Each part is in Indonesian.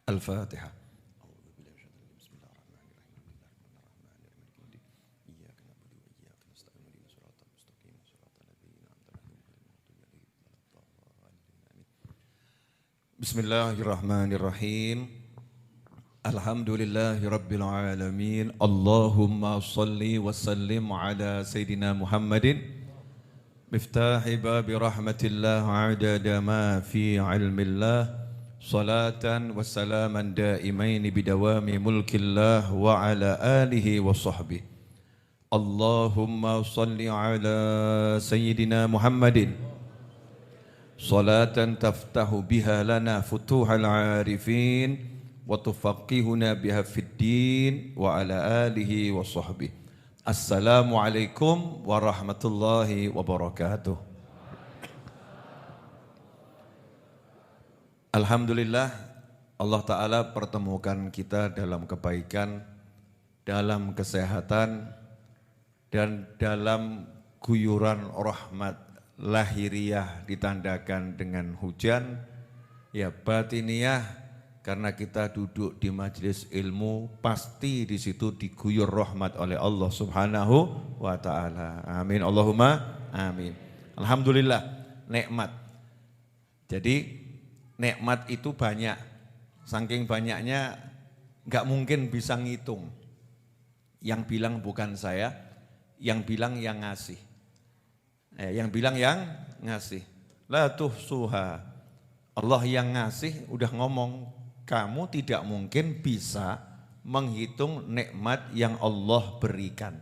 Al-Fatihah. Bismillahirrahmanirrahim. Alhamdulillahi Rabbil Alamin. Allahumma salli wa sallim ala Sayyidina Muhammadin miftahi babi rahmatillah adada ma fi ilmillah salatan wa salaman daimaini bidawami mulkillah wa ala alihi wa sahbihi. Allahumma salli ala Sayyidina Muhammadin salatan taftahu biha lana futuhal arifin wa tufaqihuna biha fid din wa ala alihi wa sahbihi. Assalamualaikum warahmatullahi wabarakatuh. Alhamdulillah Allah Ta'ala pertemukan kita dalam kebaikan, dalam kesehatan, dan dalam guyuran rahmat lahiriah ditandakan dengan hujan, ya batiniyah. Karena kita duduk di majelis ilmu, pasti di situ diguyur rahmat oleh Allah Subhanahu wa Ta'ala. Amin. Allahumma amin. Alhamdulillah, nikmat. Jadi nikmat itu banyak. Saking banyaknya enggak mungkin bisa ngitung. Yang bilang bukan saya, yang bilang yang ngasih. Yang bilang yang ngasih. La tuhsuha. Allah yang ngasih udah ngomong, kamu tidak mungkin bisa menghitung nikmat yang Allah berikan.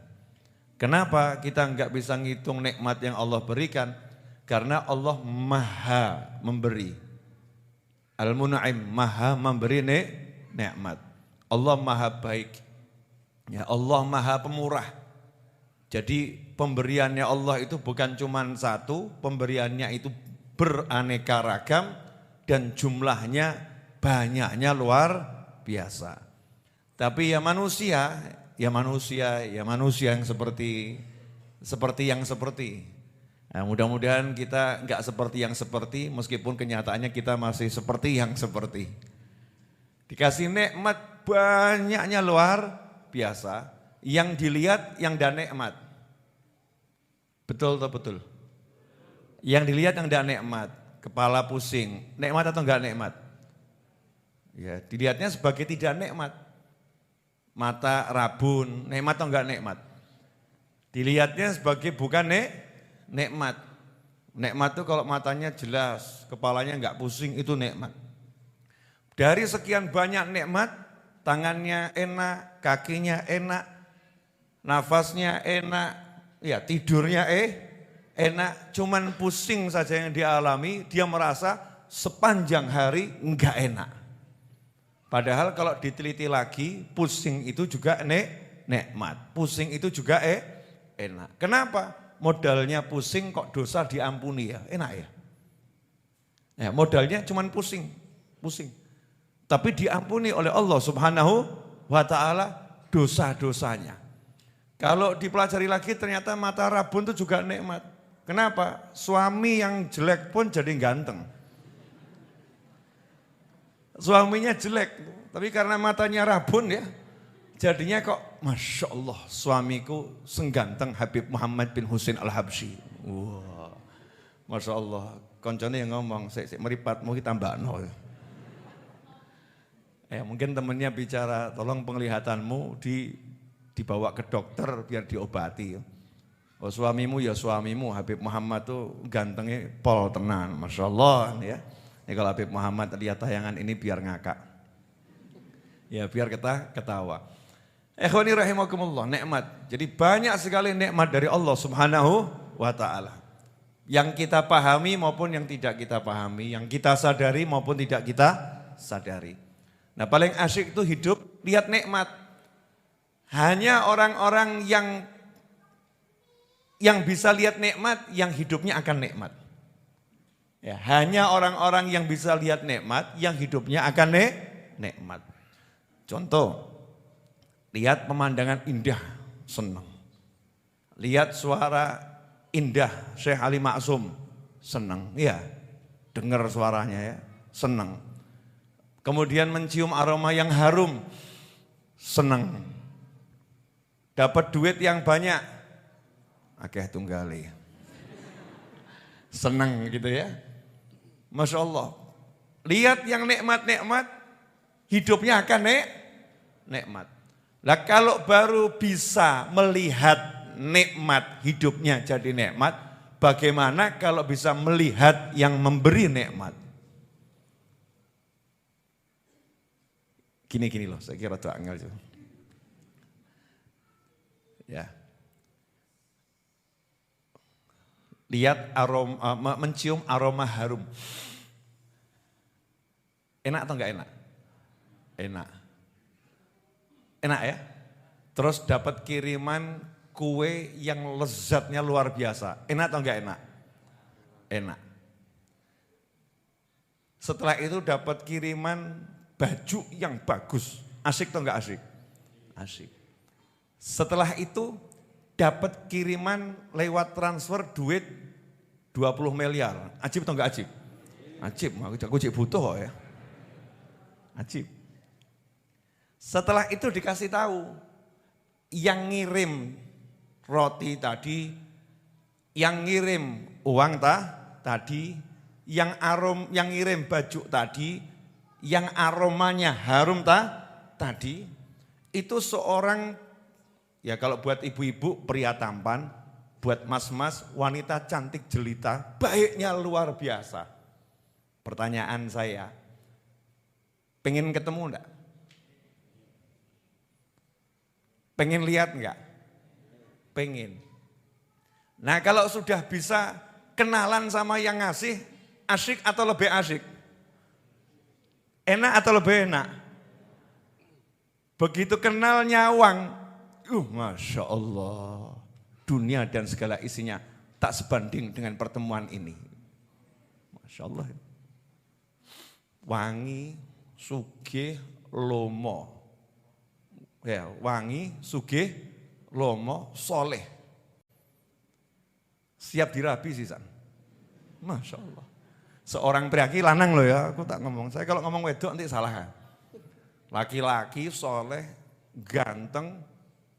Kenapa kita enggak bisa menghitung nikmat yang Allah berikan? Karena Allah maha memberi. Al-Mun'im, maha memberi nikmat. Allah maha baik. Ya, Allah maha pemurah. Jadi pemberiannya Allah itu bukan cuma satu, pemberiannya itu beraneka ragam dan jumlahnya banyaknya luar biasa. Tapi ya manusia yang seperti yang seperti. Nah, mudah-mudahan kita enggak seperti yang seperti, meskipun kenyataannya kita masih seperti yang seperti. Dikasih nikmat banyaknya luar biasa, yang dilihat yang dan nikmat. Betul atau betul? Yang dilihat yang dan nikmat, kepala pusing, nikmat atau enggak nikmat? Ya, dilihatnya sebagai tidak nikmat. Mata rabun, nikmat atau enggak nikmat? Dilihatnya sebagai bukan nikmat. Nikmat itu kalau matanya jelas, kepalanya enggak pusing, itu nikmat. Dari sekian banyak nikmat, tangannya enak, kakinya enak, nafasnya enak, ya tidurnya enak, cuman pusing saja yang dialami, dia merasa sepanjang hari enggak enak. Padahal kalau diteliti lagi, pusing itu juga nikmat. Pusing itu juga enak. Kenapa? Modalnya pusing kok dosa diampuni ya, enak ya. Ya modalnya cuman pusing. Tapi diampuni oleh Allah Subhanahu wa Ta'ala dosa-dosanya. Kalau dipelajari lagi ternyata mata rabun itu juga nikmat. Kenapa? Suami yang jelek pun jadi ganteng. Suaminya jelek, tapi karena matanya rabun ya, jadinya kok Masya Allah suamiku sengganteng Habib Muhammad bin Husain Al-Habsyi. Wah, Masya Allah, koncone yang ngomong, sik meripatmu kita mbakno. Ya mungkin temennya bicara, tolong penglihatanmu dibawa ke dokter biar diobati. Oh suamimu ya suamimu, Habib Muhammad tuh gantengnya pol tenan, Masya Allah ya. Ini kalau Habib Muhammad lihat tayangan ini biar ngakak. Ya biar kita ketawa. Ikhwani rahimakumullah, nikmat. Jadi banyak sekali nikmat dari Allah Subhanahu wa Ta'ala. Yang kita pahami maupun yang tidak kita pahami, yang kita sadari maupun tidak kita sadari. Nah paling asyik itu hidup lihat nikmat. Hanya orang-orang yang bisa lihat nikmat, yang hidupnya akan nikmat. Ya, hanya orang-orang yang bisa lihat nikmat, yang hidupnya akan nikmat. Contoh, lihat pemandangan indah, senang. Lihat suara indah, Syekh Ali Maksum, senang. Ya, dengar suaranya ya, senang. Kemudian mencium aroma yang harum, senang. Dapat duit yang banyak, akeh tunggali. Senang gitu ya. Masya Allah. Lihat yang nikmat-nikmat, hidupnya akan nikmat. Lah kalau baru bisa melihat nikmat, hidupnya jadi nikmat, bagaimana kalau bisa melihat yang memberi nikmat? Gini loh, saya kira tuh angel juga. Ya. Lihat aroma, mencium aroma harum. Enak atau enggak enak? Enak. Enak ya? Terus dapat kiriman kue yang lezatnya luar biasa. Enak atau enggak enak? Enak. Setelah itu dapat kiriman baju yang bagus. Asik atau enggak asik? Asik. Setelah itu dapat kiriman lewat transfer duit 20 miliar. Ajib atau enggak ajib? Ajib, aku cek butuh ya. Ajib. Setelah itu dikasih tahu yang ngirim roti tadi, yang ngirim uang tadi, yang ngirim baju tadi, yang aromanya harum tadi, itu seorang, ya kalau buat ibu-ibu pria tampan, buat mas-mas wanita cantik jelita, baiknya luar biasa. Pertanyaan saya, pengen ketemu enggak? Pengen lihat enggak? Pengen. Nah kalau sudah bisa kenalan sama yang ngasih, asyik atau lebih asyik? Enak atau lebih enak? Begitu kenal nyawang, Masya Allah, dunia dan segala isinya tak sebanding dengan pertemuan ini. Masya Allah. Wangi, sugih, lomo. Ya, wangi, sugih, lomo, soleh. Siap dirabi sih San. Masya Allah. Seorang priaki lanang loh ya, aku tak ngomong. Saya kalau ngomong wedok nanti salah. Laki-laki, soleh, ganteng,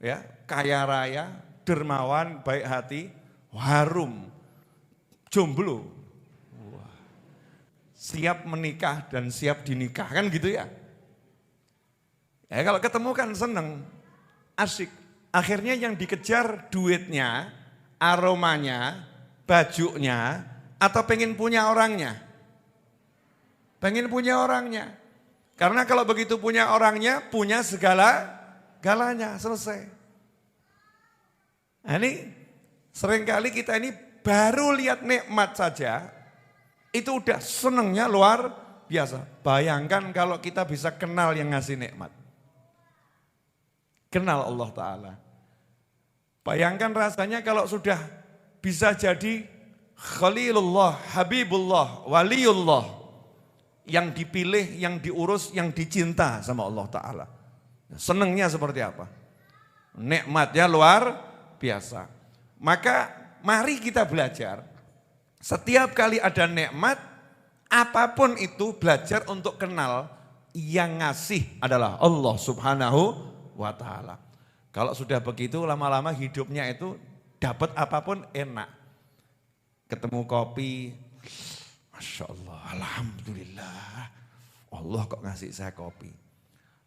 ya, kaya raya, dermawan, baik hati, harum, jomblo. Wah. Siap menikah dan siap dinikahkan gitu ya. Ya kalau ketemu kan seneng, asik. Akhirnya yang dikejar duitnya, aromanya, bajunya, atau pengen punya orangnya? Pengen punya orangnya. Karena kalau begitu punya orangnya, punya galanya, selesai. Nah ini seringkali kita ini baru lihat nikmat saja, itu udah senengnya luar biasa. Bayangkan kalau kita bisa kenal yang ngasih nikmat. Kenal Allah Ta'ala. Bayangkan rasanya kalau sudah bisa jadi Khalilullah, Habibullah, Waliullah, yang dipilih, yang diurus, yang dicinta sama Allah Ta'ala. Senangnya seperti apa? Nikmatnya luar biasa. Maka mari kita belajar, setiap kali ada nikmat, apapun itu belajar untuk kenal yang ngasih adalah Allah Subhanahu wa Ta'ala. Kalau sudah begitu lama-lama hidupnya itu dapat apapun enak. Ketemu kopi, Masya Allah, Alhamdulillah, Allah kok ngasih saya kopi.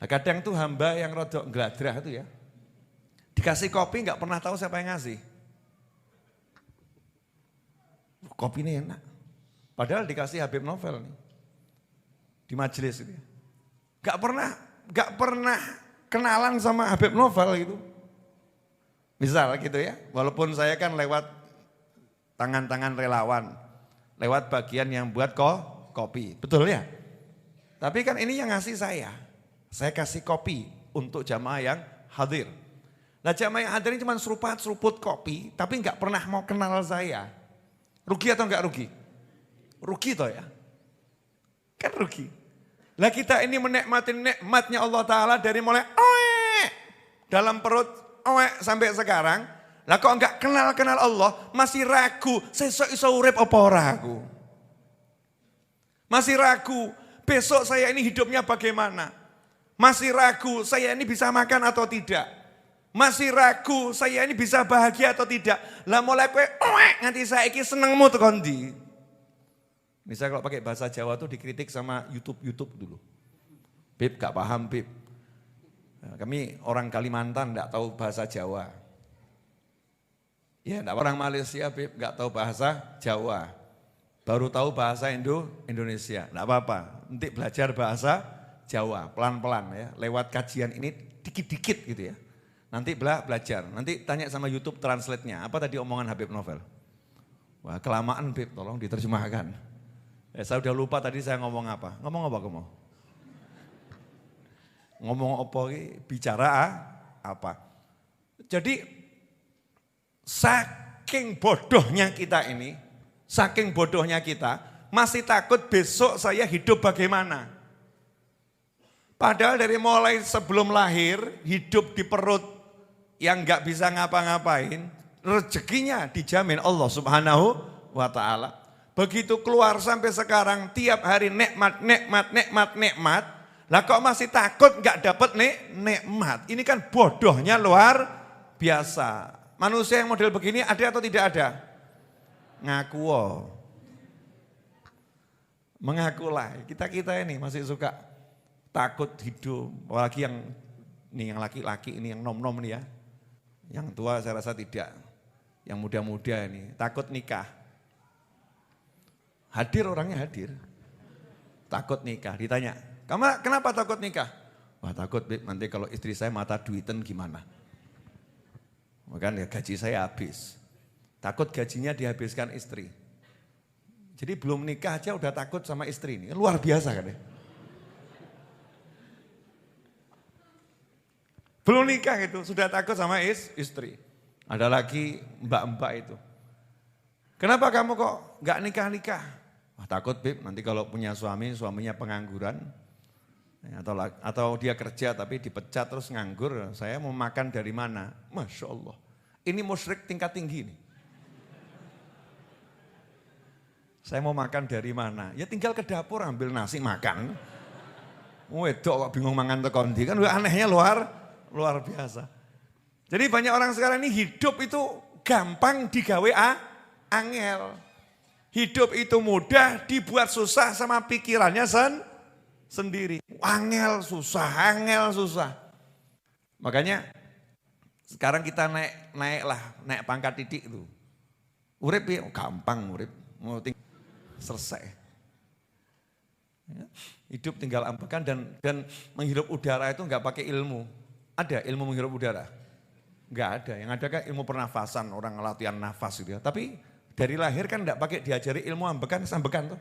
Nah, kadang tuh hamba yang rodok ngeladrah itu ya, dikasih kopi nggak pernah tahu siapa yang ngasih. Kopi ini enak, padahal dikasih Habib Novel nih, di majelis itu. Gak pernah kenalan sama Habib Novel gitu. Misal gitu ya, walaupun saya kan lewat tangan-tangan relawan, lewat bagian yang buat kopi, betul ya? Tapi kan ini yang ngasih saya kasih kopi untuk jamaah yang hadir. Nah jamaah yang hadir ini cuma seruput kopi, tapi nggak pernah mau kenal saya. Rugi atau enggak rugi? Rugi toh ya? Kan rugi. Lah kita ini menikmati nikmatnya Allah Ta'ala dari mulai dalam perut sampai sekarang. Lah kok enggak kenal Allah, masih ragu, sesuk iso urip apa ora aku. Masih ragu, besok saya ini hidupnya bagaimana. Masih ragu saya ini bisa makan atau tidak. Masih ragu saya ini bisa bahagia atau tidak. Lah mulai kowe nganti saiki senengmu tekan ndi. Misal kalau pakai bahasa Jawa tuh dikritik sama YouTube dulu. Bib gak paham Bib. Kami orang Kalimantan gak tahu bahasa Jawa. Ya gak orang Malaysia Bib gak tahu bahasa Jawa. Baru tahu bahasa Indonesia. Gak apa-apa, nanti belajar bahasa Jawa pelan-pelan ya. Lewat kajian ini dikit-dikit gitu ya. Nanti belajar, nanti tanya sama YouTube translate-nya. Apa tadi omongan Habib Novel? Wah kelamaan Bib, tolong diterjemahkan. Saya udah lupa tadi saya ngomong apa. Ngomong apa kamu? Ngomong apa, bicara apa. Jadi saking bodohnya kita ini, saking bodohnya kita, masih takut besok saya hidup bagaimana. Padahal dari mulai sebelum lahir, hidup di perut yang gak bisa ngapa-ngapain, rezekinya dijamin Allah Subhanahu wa ta'ala. Begitu keluar sampai sekarang tiap hari nikmat. Lah kok masih takut gak dapat nikmat. Ini kan bodohnya luar biasa. Manusia yang model begini ada atau tidak ada? Ngaku. Mengakulah. Kita ini masih suka takut hidup. Apalagi yang laki-laki ini yang nom-nom nih ya. Yang tua saya rasa tidak. Yang muda-muda ini takut nikah. Hadir orangnya hadir. Takut nikah. Ditanya, "Kamu kenapa takut nikah?" "Wah takut nanti kalau istri saya mata duiten gimana?" Makanya gaji saya habis. Takut gajinya dihabiskan istri. Jadi belum nikah aja udah takut sama istri ini. Luar biasa kan ya. Belum nikah itu sudah takut sama istri. Ada lagi mbak-mbak itu. "Kenapa kamu kok gak nikah-nikah?" "Wah takut Bib, nanti kalau punya suaminya pengangguran. Atau dia kerja tapi dipecat terus nganggur, saya mau makan dari mana?" Masya Allah, ini musyrik tingkat tinggi nih. Saya mau makan dari mana? Ya tinggal ke dapur ambil nasi makan. Wedok kok bingung mangan tekondi, kan anehnya luar biasa. Jadi banyak orang sekarang ini hidup itu gampang digawe angel. Hidup itu mudah dibuat susah sama pikirannya sendiri. Angel susah. Makanya sekarang kita naik pangkat titik itu. Urip ya gampang urip. Mau selesai. Ya, hidup tinggal ambekan dan menghirup udara itu enggak pakai ilmu. Ada ilmu menghirup udara? Enggak ada. Yang ada kan ilmu pernafasan, orang latihan nafas gitu ya. Tapi dari lahir kan enggak pakai diajari ilmu ambekan tuh.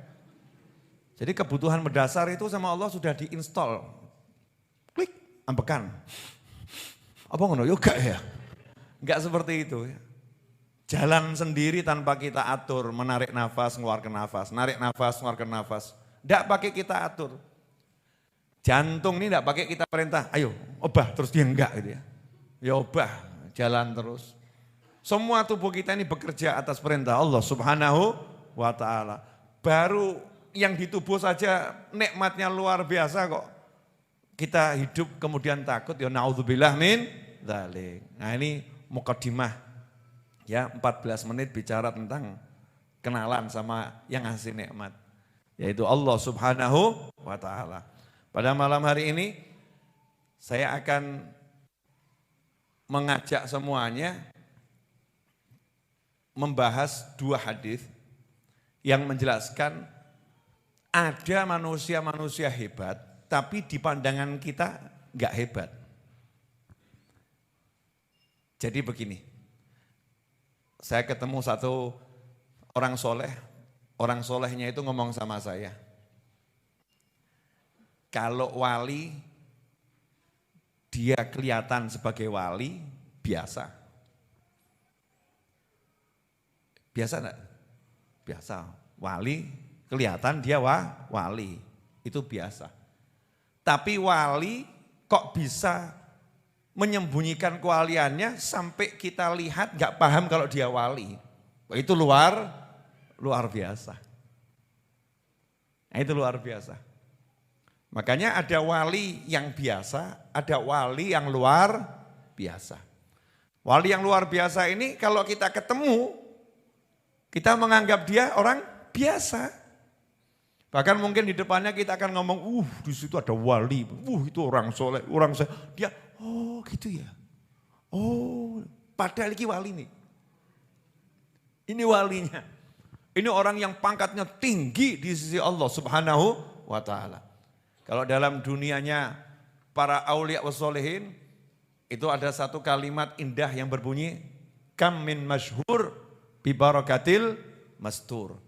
Jadi kebutuhan mendasar itu sama Allah sudah diinstal. Klik, ambekan. Apa ngono? Yoga ya? Enggak seperti itu ya. Jalan sendiri tanpa kita atur, menarik nafas, mengeluarkan nafas, narik nafas, mengeluarkan nafas. Enggak pakai kita atur. Jantung ini enggak pakai kita perintah, ayo obah, terus dia enggak gitu ya. Ya obah, jalan terus. Semua tubuh kita ini bekerja atas perintah Allah Subhanahu wa ta'ala. Baru yang di tubuh saja nikmatnya luar biasa kok. Kita hidup kemudian takut, ya naudzubillah min dzalik. Nah ini mukadimah ya 14 menit bicara tentang kenalan sama yang ngasih nikmat. Yaitu Allah Subhanahu wa ta'ala. Pada malam hari ini saya akan mengajak semuanya membahas 2 hadis yang menjelaskan ada manusia-manusia hebat, tapi di pandangan kita enggak hebat. Jadi begini, saya ketemu satu orang solehnya itu ngomong sama saya, kalau wali, dia kelihatan sebagai wali, biasa. Biasa enggak? Biasa. Wali, kelihatan dia wali. Itu biasa. Tapi wali kok bisa menyembunyikan kewaliannya sampai kita lihat enggak paham kalau dia wali. Itu luar biasa. Nah, itu luar biasa. Makanya ada wali yang biasa, ada wali yang luar biasa. Wali yang luar biasa ini kalau kita ketemu, kita menganggap dia orang biasa. Bahkan mungkin di depannya kita akan ngomong, di situ ada wali, itu orang soleh, orang soleh. Dia, oh gitu ya. Oh, padahal ini wali nih. Ini walinya. Ini orang yang pangkatnya tinggi di sisi Allah Subhanahu wa ta'ala. Kalau dalam dunianya para aulia wassolihin, itu ada satu kalimat indah yang berbunyi, kam min masyhur bi barakatil mastur.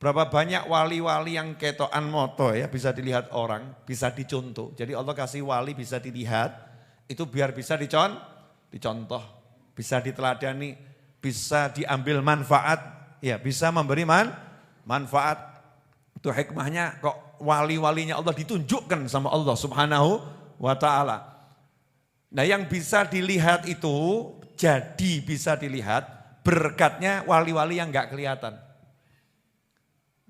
Berapa banyak wali-wali yang ketokan moto ya, bisa dilihat orang, bisa dicontoh. Jadi Allah kasih wali bisa dilihat, itu biar bisa dicontoh, bisa diteladani, bisa diambil manfaat, ya bisa memberi manfaat. Itu hikmahnya kok wali-walinya Allah ditunjukkan sama Allah Subhanahu wa ta'ala. Nah yang bisa dilihat itu, jadi bisa dilihat berkatnya wali-wali yang enggak kelihatan.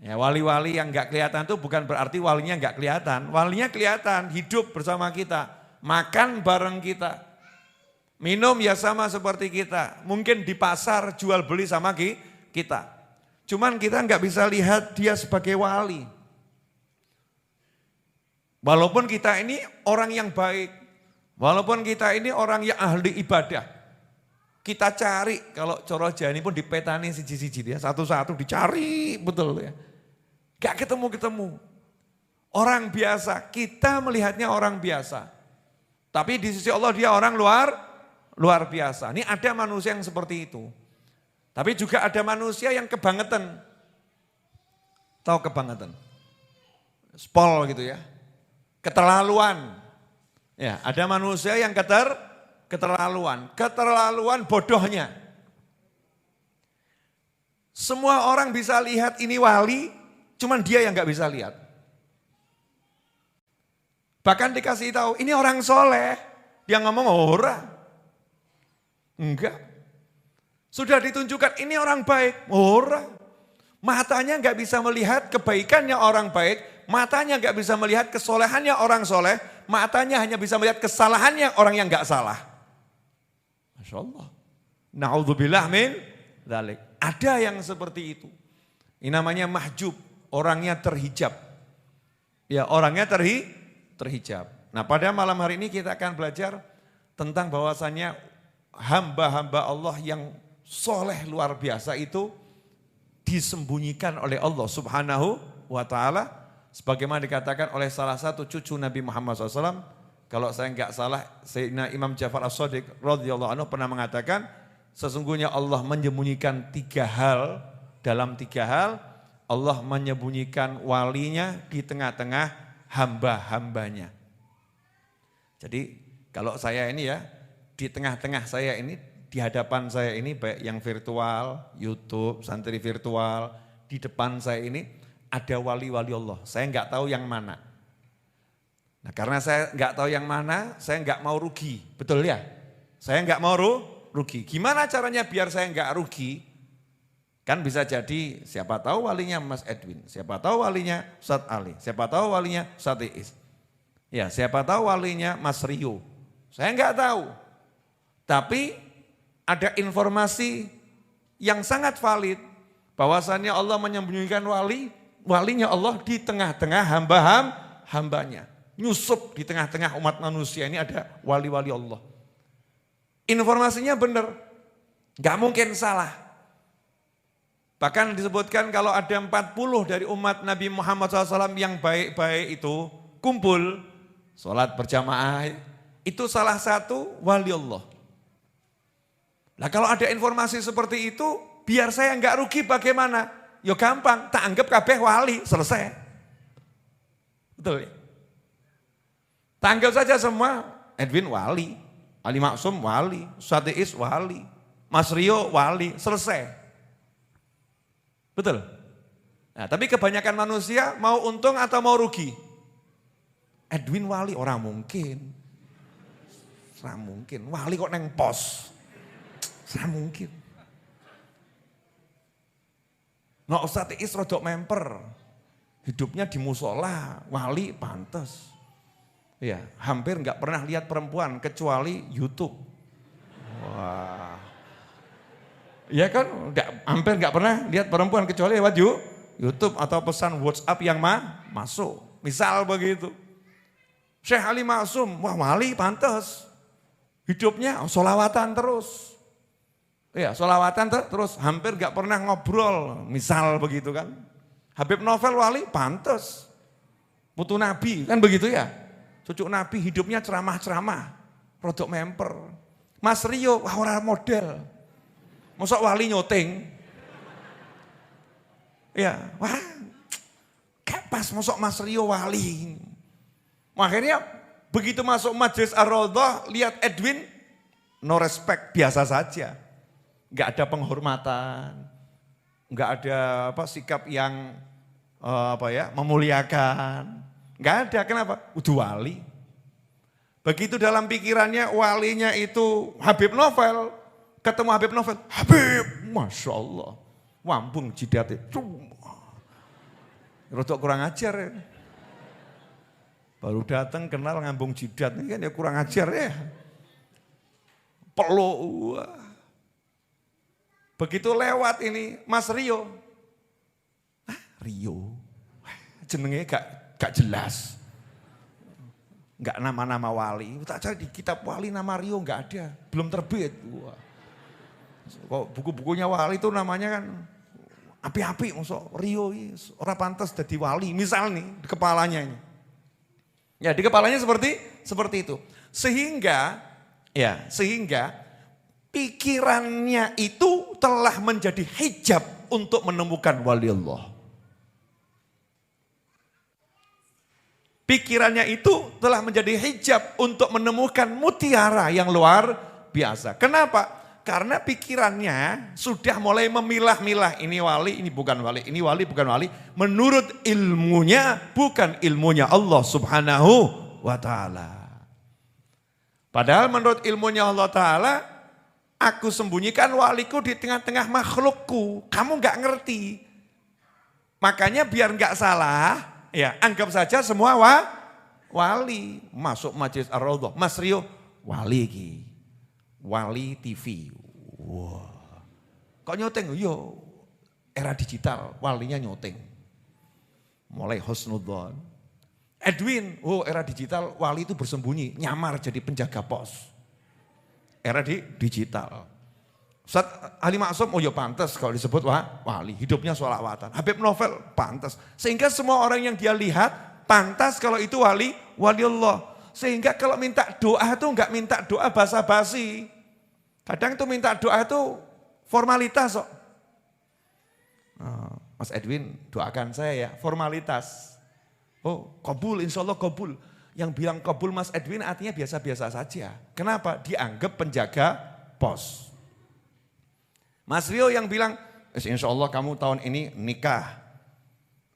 Ya, wali-wali yang enggak kelihatan itu bukan berarti walinya enggak kelihatan. Walinya kelihatan, hidup bersama kita, makan bareng kita, minum ya sama seperti kita. Mungkin di pasar jual beli sama kita. Cuman kita enggak bisa lihat dia sebagai wali. Walaupun kita ini orang yang baik, walaupun kita ini orang yang ahli ibadah. Kita cari, kalau coro jani pun dipetani siji-siji ya, satu-satu dicari betul ya. Gak ketemu-ketemu. Orang biasa, kita melihatnya orang biasa. Tapi di sisi Allah dia orang luar biasa. Ini ada manusia yang seperti itu. Tapi juga ada manusia yang kebangetan. Tahu kebangetan? Spol gitu ya. Keterlaluan. Ya, ada manusia yang keterlaluan. Keterlaluan bodohnya. Semua orang bisa lihat ini wali, cuman dia yang gak bisa lihat. Bahkan dikasih tahu, ini orang soleh. Dia ngomong, orang. Enggak. Sudah ditunjukkan, ini orang baik. Orang. Matanya gak bisa melihat kebaikannya orang baik. Matanya gak bisa melihat kesolehannya orang soleh. Matanya hanya bisa melihat kesalahannya orang yang gak salah. Masya Allah. Na'udzubillah min dzalik. Ada yang seperti itu. Ini namanya mahjub. Orangnya terhijab. Ya orangnya terhijab. Nah pada malam hari ini kita akan belajar tentang bahwasannya hamba-hamba Allah yang soleh luar biasa itu disembunyikan oleh Allah Subhanahu wa ta'ala. Sebagaimana dikatakan oleh salah satu cucu Nabi Muhammad SAW. Kalau saya enggak salah, Sayyidina Imam Ja'far As-Shadiq radhiyallahu anhu pernah mengatakan, sesungguhnya Allah menyembunyikan 3 hal, dalam 3 hal, Allah menyembunyikan walinya di tengah-tengah hamba-hambanya. Jadi kalau saya ini ya, di tengah-tengah saya ini, di hadapan saya ini, baik yang virtual, YouTube, santri virtual, di depan saya ini, ada wali-wali Allah. Saya enggak tahu yang mana. Nah karena saya enggak tahu yang mana, saya enggak mau rugi. Betul ya? Saya enggak mau rugi. Gimana caranya biar saya enggak rugi? Kan bisa jadi siapa tahu walinya Mas Edwin, siapa tahu walinya Ustadz Ali, siapa tahu walinya Ustadz Iis. Ya siapa tahu walinya Mas Rio. Saya enggak tahu. Tapi ada informasi yang sangat valid. Bahwasannya Allah menyembunyikan walinya Allah di tengah-tengah hambanya. Nyusup di tengah-tengah umat manusia ini ada wali-wali Allah. Informasinya benar, gak mungkin salah. Bahkan disebutkan kalau ada 40 dari umat Nabi Muhammad SAW yang baik-baik itu kumpul, sholat berjamaah, itu salah satu wali Allah. Nah kalau ada informasi seperti itu, biar saya enggak rugi bagaimana? Ya gampang, tak anggap kabeh wali, selesai. Betul ya? Tak anggap saja semua, Edwin wali, Ali Maksum wali, Ustadz Iis wali, Mas Rio wali, selesai. Betul? Nah, tapi kebanyakan manusia mau untung atau mau rugi? Edwin wali, orang mungkin. Orang mungkin, wali kok neng pos. Orang mungkin. No Ustadz Iis rodok memper. Hidupnya di musola, wali pantas. Ya, hampir nggak pernah lihat perempuan kecuali YouTube. Wah. Ya kan, hampir nggak pernah lihat perempuan kecuali lewat YouTube atau pesan WhatsApp yang masuk. Misal begitu. Syekh Ali Maksum, wah wali pantas. Hidupnya sholawatan terus. Ya, sholawatan terus, hampir nggak pernah ngobrol. Misal begitu kan. Habib Novel wali pantas. Putu Nabi, kan begitu ya. Cucu Nabi hidupnya ceramah-ceramah. Rodok memper. Mas Rio, wah orang model. Masa wali nyoteng. Ya, wah kayak pas masuk Mas Rio wali. Akhirnya begitu masuk Majelis Ar-Raudhah, lihat Edwin, no respect, biasa saja. Enggak ada penghormatan, enggak ada sikap yang memuliakan. Enggak ada, kenapa? Udah wali. Begitu dalam pikirannya walinya itu Habib Novel, ketemu Habib Novel, Habib, Masya Allah, wambung jidatnya, rodok kurang ajar ya. Baru datang kenal ngambung jidat, ini kan ya kurang ajar ya. Peluk. Begitu lewat ini Mas Rio. Rio, jenenge gak jelas. Gak nama-nama wali. Tak cari di kitab wali nama Rio gak ada. Belum terbit. Wah. Kok buku-bukunya wali itu namanya kan api-api. Maksud Rio orang pantas jadi wali. Misal nih di kepalanya ini. Ya di kepalanya seperti itu. Sehingga pikirannya itu telah menjadi hijab untuk menemukan wali Allah. Pikirannya itu telah menjadi hijab untuk menemukan mutiara yang luar biasa. Kenapa? Karena pikirannya sudah mulai memilah-milah, ini wali, ini bukan wali, ini wali, bukan wali. Menurut ilmunya, bukan ilmunya Allah Subhanahu wa ta'ala. Padahal menurut ilmunya Allah ta'ala, aku sembunyikan waliku di tengah-tengah makhlukku. Kamu gak ngerti. Makanya biar gak salah, ya anggap saja semua wali. Masuk Majelis Ar-Raudhah, Mas Rio, wali ki. Wali TV. Wah. Kok nyoteng? Yo, era digital, walinya nyoteng. Mulai husnudzon. Edwin, era digital, wali itu bersembunyi, nyamar jadi penjaga pos. Era digital. Ustaz Ali Maksum, ya pantas kalau disebut wali, hidupnya sholawatan. Habib Novel, pantas. Sehingga semua orang yang dia lihat, pantas kalau itu wali Allah. Sehingga kalau minta doa itu enggak minta doa basa-basi. Kadang itu minta doa itu formalitas kok. Mas Edwin doakan saya ya, formalitas. Oh kabul, insya Allah kabul. Yang bilang kabul Mas Edwin artinya biasa-biasa saja. Kenapa? Dianggap penjaga pos. Mas Rio yang bilang, insya Allah kamu tahun ini nikah.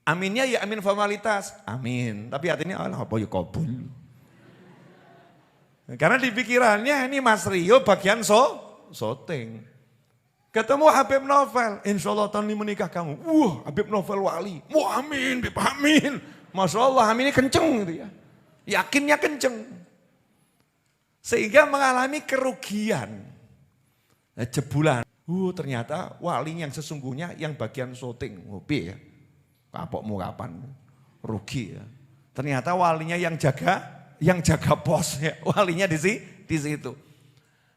Aminnya ya amin formalitas, amin. Tapi artinya apa ya kabul. Karena di pikirannya ini Mas Rio bagian syuting. Ketemu Habib Novel, insya Allah tahun ini menikah kamu. Wah Habib Novel wali, wah amin, amin. Masya Allah aminnya kenceng gitu ya. Yakinnya kenceng. Sehingga mengalami kerugian. Jebulan. Ternyata wali yang sesungguhnya yang bagian syuting. Hobi ya. Kapokmu kapan? Rugi ya. Ternyata walinya yang jaga pos ya. Walinya di situ.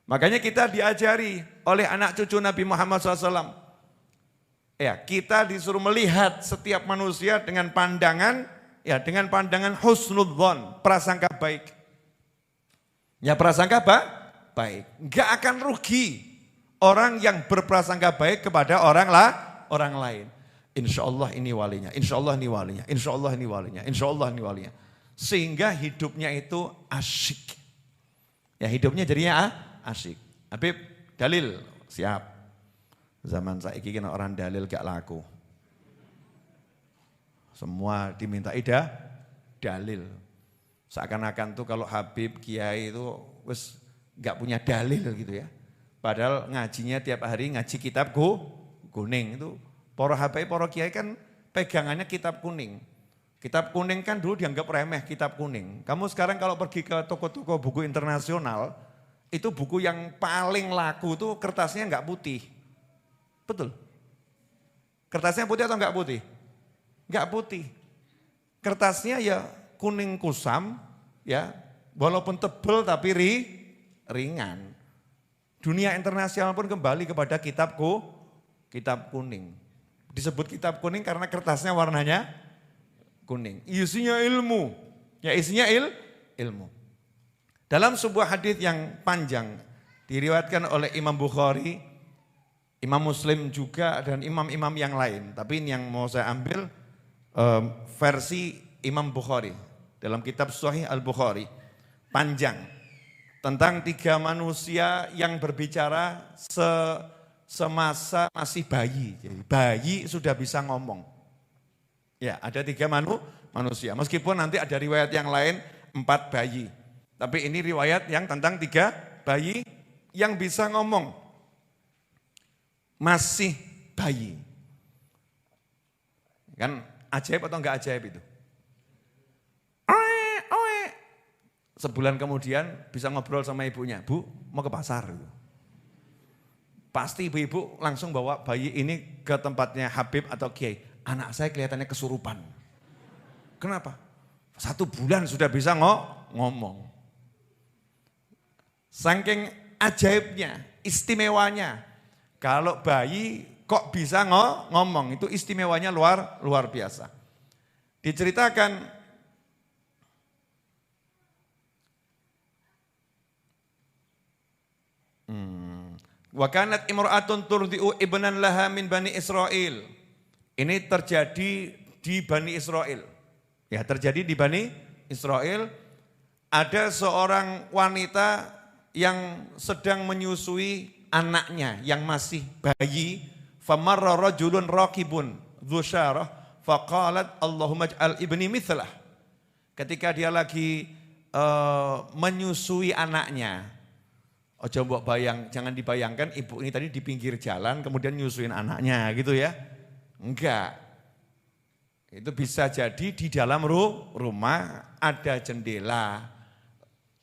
Makanya kita diajari oleh anak cucu Nabi Muhammad SAW. Ya, kita disuruh melihat setiap manusia dengan pandangan husnudzon, prasangka baik. Ya prasangka baik. Enggak akan rugi orang yang berprasangka baik kepada orang lain. Insya Allah ini walinya, insya Allah ini walinya, insya Allah ini walinya, insya Allah ini walinya. Sehingga hidupnya itu asyik. Ya hidupnya jadinya asyik. Habib dalil siap. Zaman saiki kena orang dalil gak laku. Semua diminta dalil. Seakan-akan tuh kalau Habib Kiai itu wis gak punya dalil gitu ya. Padahal ngajinya tiap hari ngaji kitab kuning itu. Para Habib, para Kiai kan pegangannya kitab kuning. Kitab kuning kan dulu dianggap remeh, kitab kuning. Kamu sekarang kalau pergi ke toko-toko buku internasional, itu buku yang paling laku tuh kertasnya enggak putih. Betul. Kertasnya putih atau enggak putih? Enggak putih. Kertasnya ya kuning kusam, ya walaupun tebal tapi ringan. Dunia internasional pun kembali kepada kitab kuning. Disebut kitab kuning karena kertasnya warnanya kuning. Isinya ilmu. Ya isinya ilmu. Dalam sebuah hadis yang panjang diriwayatkan oleh Imam Bukhari, Imam Muslim juga dan imam-imam yang lain. Tapi ini yang mau saya ambil versi Imam Bukhari dalam kitab Sahih Al-Bukhari. Panjang. Tentang 3 manusia yang berbicara semasa masih bayi. Jadi bayi sudah bisa ngomong. Ya, ada 3 manusia. Meskipun nanti ada riwayat yang lain 4 bayi. Tapi ini riwayat yang tentang 3 bayi yang bisa ngomong. Masih bayi. Kan ajaib atau enggak ajaib itu? Sebulan kemudian bisa ngobrol sama ibunya. Bu, mau ke pasar. Pasti ibu-ibu langsung bawa bayi ini ke tempatnya Habib atau Kiai. Anak saya kelihatannya kesurupan. Kenapa? 1 bulan sudah bisa ngomong. Saking ajaibnya, istimewanya. Kalau bayi kok bisa ngomong, itu istimewanya luar biasa. Diceritakan wa kanat imra'atun turdi'u ibnan laha min Bani Israel. Ini terjadi di Bani Israel. Ya, terjadi di Bani Israel. Ada seorang wanita yang sedang menyusui anaknya yang masih bayi. Famarra rajulun raqibun dzusyarah faqalat Allahumma ij'al ibni mithlah. Ketika dia lagi menyusui anaknya. Jangan dibayangkan ibu ini tadi di pinggir jalan kemudian nyusuin anaknya gitu ya. Enggak. Itu bisa jadi di dalam rumah ada jendela.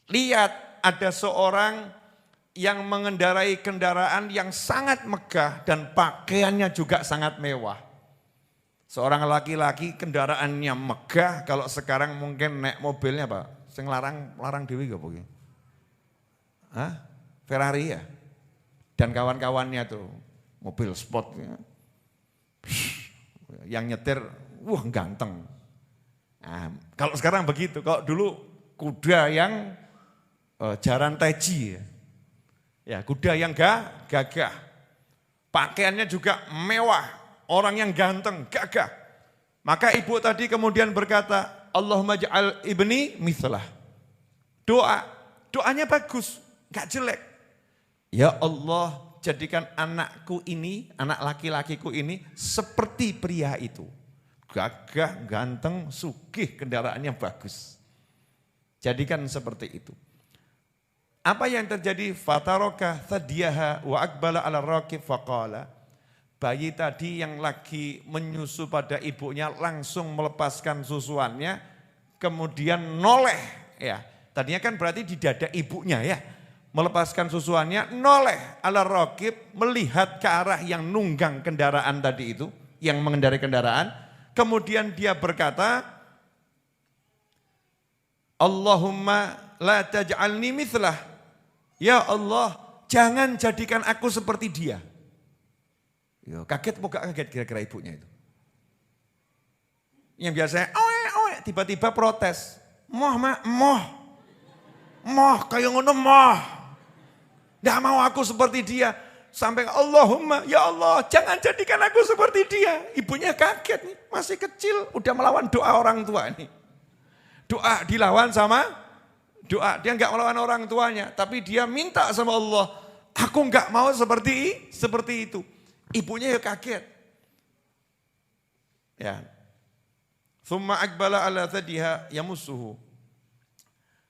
Lihat ada seorang yang mengendarai kendaraan yang sangat megah dan pakaiannya juga sangat mewah. Seorang laki-laki kendaraannya megah, kalau sekarang mungkin naik mobilnya Pak, sing larang dewi gak begini? Hah? Ferrari ya? Dan kawan-kawannya tuh, mobil sportnya. Yang nyetir, wah ganteng. Nah, kalau sekarang begitu, kalau dulu kuda yang jaran teji ya. Ya, kuda yang gagah. Pakaiannya juga mewah, orang yang ganteng, gagah. Maka ibu tadi kemudian berkata, Allahumma ja'al ibni mithlah. Doanya bagus, gak jelek. Ya Allah, jadikan anakku ini, anak laki-lakiku ini seperti pria itu. Gagah, ganteng, sugih, kendaraannya bagus. Jadikan seperti itu. Apa yang terjadi? Fataroka thadiyaha wa akbala ala raqib faqala. Bayi tadi yang lagi menyusu pada ibunya langsung melepaskan susuannya, kemudian noleh. Ya, tadinya kan berarti di dada ibunya ya. Melepaskan susuannya, noleh ala raqib, melihat ke arah yang nunggang kendaraan tadi itu, yang mengendarai kendaraan. Kemudian dia berkata, Allahumma la taj'alni mithlah. Ya Allah, jangan jadikan aku seperti dia. Yo, kaget apa gak kaget kira-kira ibunya itu? Yang biasanya, tiba-tiba protes. Moh, kayak ngono moh. Gak mau aku seperti dia. Sampai Allahumma, ya Allah jangan jadikan aku seperti dia. Ibunya kaget nih, masih kecil udah melawan doa orang tua nih. Doa dilawan sama doa, dia enggak melawan orang tuanya. Tapi dia minta sama Allah, aku enggak mau seperti itu. Ibunya ya kaget. Ya. Thumma akbala ala thadiha yamussuhu.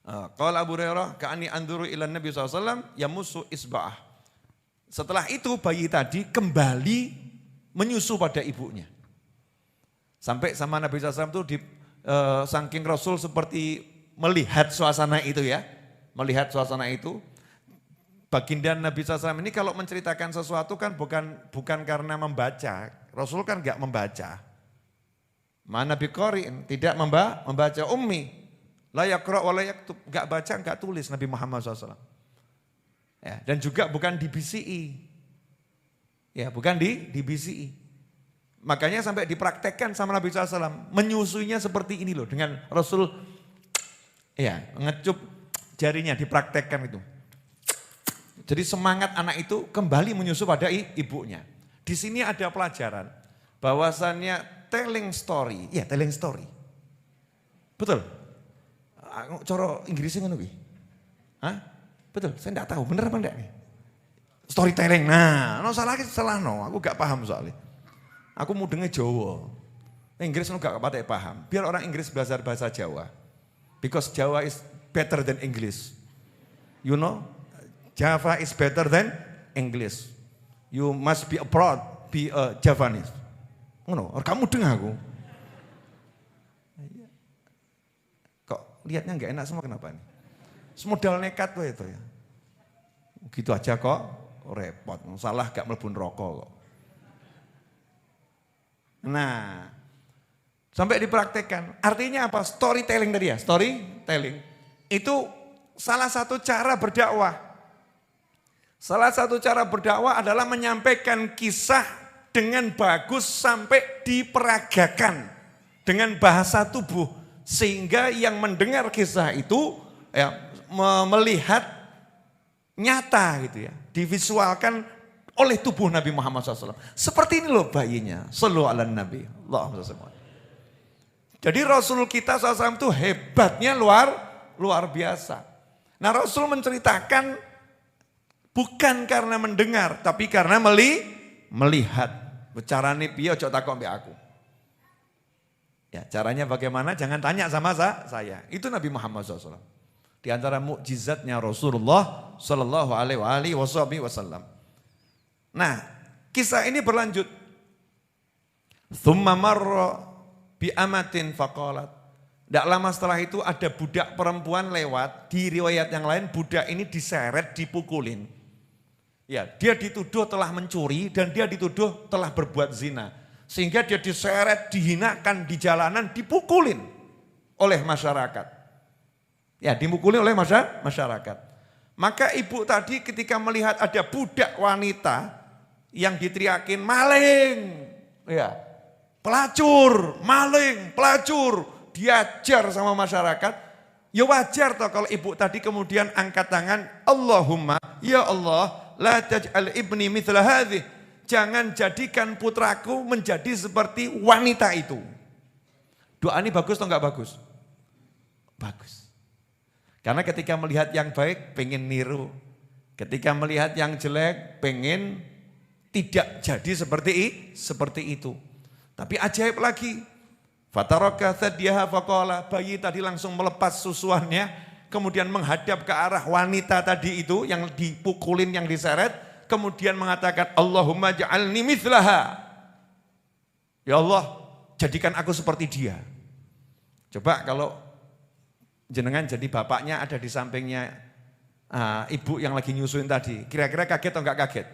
Qala Abu Hurairah ka'ani anduru ila Nabi SAW yamussu isba'ah. Setelah itu bayi tadi kembali menyusu pada ibunya. Sampai sama Nabi SAW itu saking Rasul seperti melihat suasana itu ya. Melihat suasana itu. Baginda Nabi SAW ini kalau menceritakan sesuatu kan bukan karena membaca. Rasul kan enggak membaca. Mana biqari'in, tidak membaca ummi. La yaqra' wa la yaktub, enggak baca, enggak tulis Nabi Muhammad SAW. Ya, dan juga bukan dibisiki. Ya, bukan dibisiki. Makanya sampai dipraktekkan sama Nabi SAW. Menyusuinya seperti ini loh. Dengan Rasul ya ngecup jarinya, dipraktekkan itu. Jadi semangat anak itu kembali menyusu pada ibunya. Di sini ada pelajaran. Bahwasannya telling story. Ya telling story. Betul? Coro Inggrisnya ngono kuwi. Hah? Betul, saya enggak tahu bener apa enggak nih. Storytelling. Nah, salah no, aku gak paham soalnya. Aku mudengnya Jawa. Inggris lu gak patah paham. Biar orang Inggris belajar bahasa Jawa. Because Jawa is better than English. You know? Java is better than English. You must be abroad, be a Javanese. Ngono, kamu dengar aku. Kok lihatnya enggak enak semua kenapa nih? Semodal nekat itu ya. Gitu aja kok repot. Salah gak mlebu rokok kok. Nah, sampai dipraktekkan. Artinya apa? Storytelling tadi ya, storytelling. Itu salah satu cara berdakwah. Salah satu cara berdakwah adalah menyampaikan kisah dengan bagus sampai diperagakan dengan bahasa tubuh. Sehingga yang mendengar kisah itu ya, melihat nyata gitu ya, divisualkan oleh tubuh Nabi Muhammad SAW. Seperti ini loh bayinya, sallu ala Nabi. Allahumma shalli. Jadi Rasul kita SAW itu hebatnya luar biasa. Nah Rasul menceritakan bukan karena mendengar, tapi karena melihat. Caranya piye ojo takok mbek aku. Ya, caranya bagaimana? Jangan tanya sama saya. Itu Nabi Muhammad SAW. Di antara mukjizatnya Rasulullah Sallallahu Alaihi Wasallam. Nah, kisah ini berlanjut. Tsumma marra bi amatin faqalat. Tidak lama setelah itu ada budak perempuan lewat. Di riwayat yang lain budak ini diseret, dipukulin. Ya, dia dituduh telah mencuri dan dia dituduh telah berbuat zina. Sehingga dia diseret, dihinakan di jalanan, dipukulin oleh masyarakat. Ya, dipukulin oleh masyarakat. Maka ibu tadi ketika melihat ada budak wanita yang diteriakin maling, ya, pelacur, maling, pelacur, diajar sama masyarakat. Ya wajar toh kalau ibu tadi kemudian angkat tangan, Allahumma, ya Allah, la taj'al ibni mithla hadhih. Jangan jadikan putraku menjadi seperti wanita itu. Doa ini bagus atau enggak bagus? Bagus. Karena ketika melihat yang baik pengen niru. Ketika melihat yang jelek pengen tidak jadi seperti itu. Tapi ajaib lagi. Fataraka thadiyaha faqala, bayi tadi langsung melepas susuannya, kemudian menghadap ke arah wanita tadi itu yang dipukulin, yang diseret, kemudian mengatakan Allahumma ja'alni mithlaha. Ya Allah, jadikan aku seperti dia. Coba kalau jenengan jadi bapaknya ada di sampingnya ibu yang lagi nyusuin tadi, kira-kira kaget atau enggak kaget?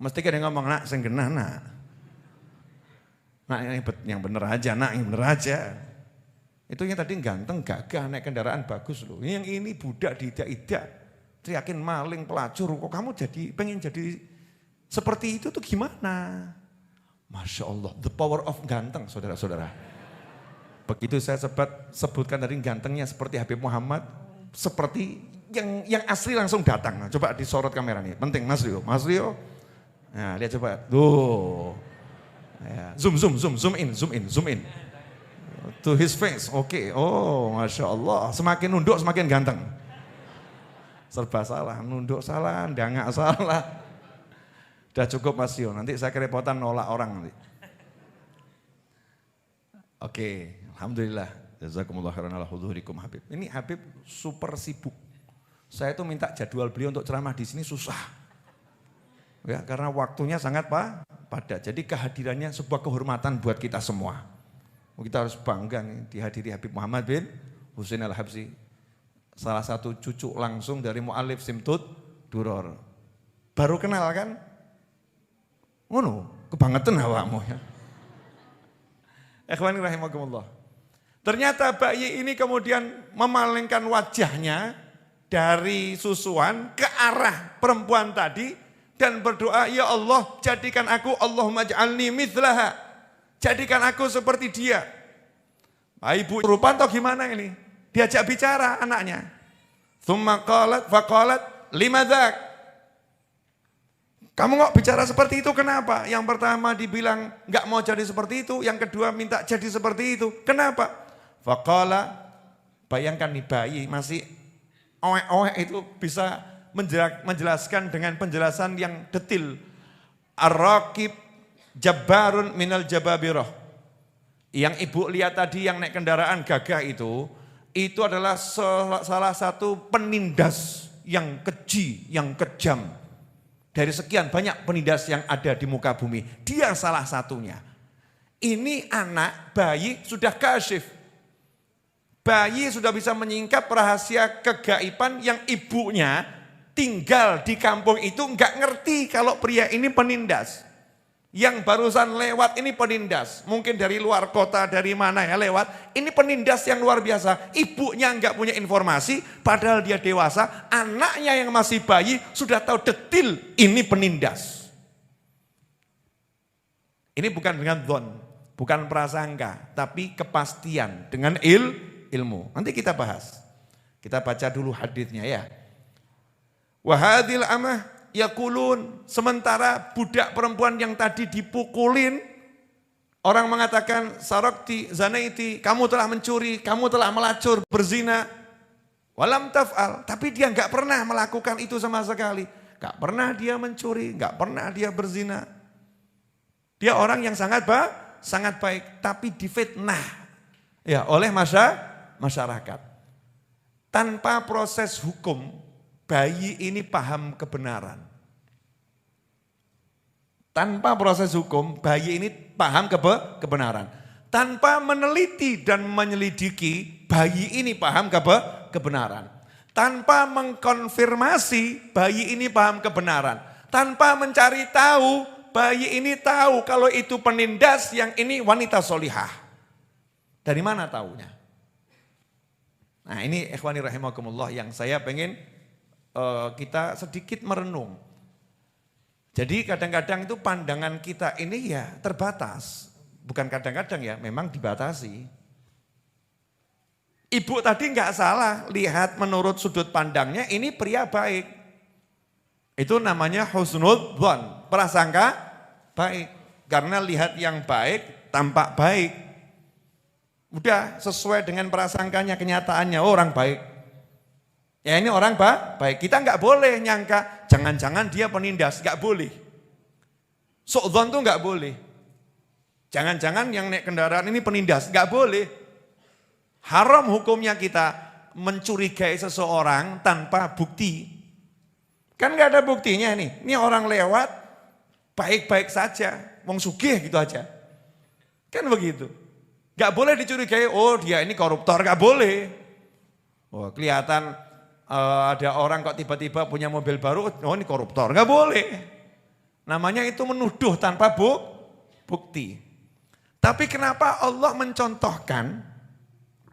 Mesti kan yang ngomong, nak, sing genah nak. Nak yang bener aja, nak yang bener aja. Itu yang tadi ganteng, gagah, naik kendaraan bagus loh. Yang ini budak diidak-idak, teriakin maling, pelacur. Kok kamu pengen jadi seperti itu tuh gimana? Masya Allah, the power of ganteng saudara-saudara. Begitu saya sebutkan tadi gantengnya seperti Habib Muhammad, seperti yang asli langsung datang. Nah, coba disorot kamera nih, penting Mas Rio. Nah lihat coba, tuh. Ya, zoom in. To his face, oke. Oh, Masya Allah. Semakin nunduk semakin ganteng. Serba salah, nunduk salah, dangak salah. Udah cukup Mas Yo, nanti saya kerepotan nolak orang nanti. Oke, alhamdulillah. Jazakumullah khairan ala hudhurikum Habib. Ini Habib super sibuk. Saya tuh minta jadwal beliau untuk ceramah di sini susah. Ya, karena waktunya sangat padat. Jadi kehadirannya sebuah kehormatan buat kita semua. Kita harus bangga nih dihadiri Habib Muhammad bin Husain Al-Habsyi. Salah satu cucu langsung dari mu'alif Simtud Duror. Baru kenal kan? Ngono, kebangetan awakmu ya. Ikhwani rahimakumullah. Ternyata bayi ini kemudian memalingkan wajahnya dari susuan ke arah perempuan tadi dan berdoa, ya Allah jadikan aku, Allahumma ja'alni mithlaha. Jadikan aku seperti dia. Ibu rupan atau gimana ini? Diajak bicara anaknya. Tsumma qalat faqalat limadhak. Kamu kok bicara seperti itu kenapa? Yang pertama dibilang enggak mau jadi seperti itu, yang kedua minta jadi seperti itu. Kenapa? Faqala, bayangkan nih bayi masih oek-oek itu bisa menjelaskan dengan penjelasan yang detil. Ar-raqib jabbarun minal jababirah. Yang ibu lihat tadi yang naik kendaraan gagah itu adalah salah satu penindas yang keji, yang kejam. Dari sekian banyak penindas yang ada di muka bumi, dia salah satunya. Ini anak bayi sudah kasyif. Bayi sudah bisa menyingkap rahasia kegaiban yang ibunya tinggal di kampung itu enggak ngerti kalau pria ini penindas. Yang barusan lewat ini penindas. Mungkin dari luar kota, dari mana ya lewat. Ini penindas yang luar biasa. Ibunya enggak punya informasi, padahal dia dewasa. Anaknya yang masih bayi sudah tahu detil ini penindas. Ini bukan dengan dhon, bukan prasangka, tapi kepastian dengan ilmu. Nanti kita bahas. Kita baca dulu haditsnya ya. Wahadil amah yakulun, sementara budak perempuan yang tadi dipukulin, orang mengatakan sarakti zanaiti, kamu telah mencuri, kamu telah melacur, berzina. Walam taf'al, tapi dia enggak pernah melakukan itu sama sekali. Enggak pernah dia mencuri, enggak pernah dia berzina. Dia orang yang sangat baik, tapi difitnah ya oleh masyarakat. Tanpa proses hukum, bayi ini paham kebenaran. Tanpa proses hukum, bayi ini paham kebenaran. Tanpa meneliti dan menyelidiki, bayi ini paham kebenaran. Tanpa mengkonfirmasi, bayi ini paham kebenaran. Tanpa mencari tahu, bayi ini tahu kalau itu penindas, yang ini wanita solihah. Dari mana taunya? Nah ini ikhwani rahimakumullah yang saya pengen kita sedikit merenung. Jadi kadang-kadang itu pandangan kita ini ya terbatas. Bukan kadang-kadang ya, memang dibatasi. Ibu tadi enggak salah, lihat menurut sudut pandangnya ini pria baik. Itu namanya husnul dzan, prasangka baik. Karena lihat yang baik, tampak baik. Udah sesuai dengan prasangkanya, kenyataannya orang baik. Ya ini orang baik, kita enggak boleh nyangka, jangan-jangan dia penindas, enggak boleh. Su'dzon tuh enggak boleh. Jangan-jangan yang naik kendaraan ini penindas, enggak boleh. Haram hukumnya kita mencurigai seseorang tanpa bukti. Kan enggak ada buktinya nih, ini orang lewat, baik-baik saja, wong sugih gitu aja. Kan begitu. Enggak boleh dicurigai, oh dia ini koruptor, enggak boleh. Oh kelihatan ada orang kok tiba-tiba punya mobil baru, oh ini koruptor, nggak boleh. Namanya itu menuduh tanpa bukti. Tapi kenapa Allah mencontohkan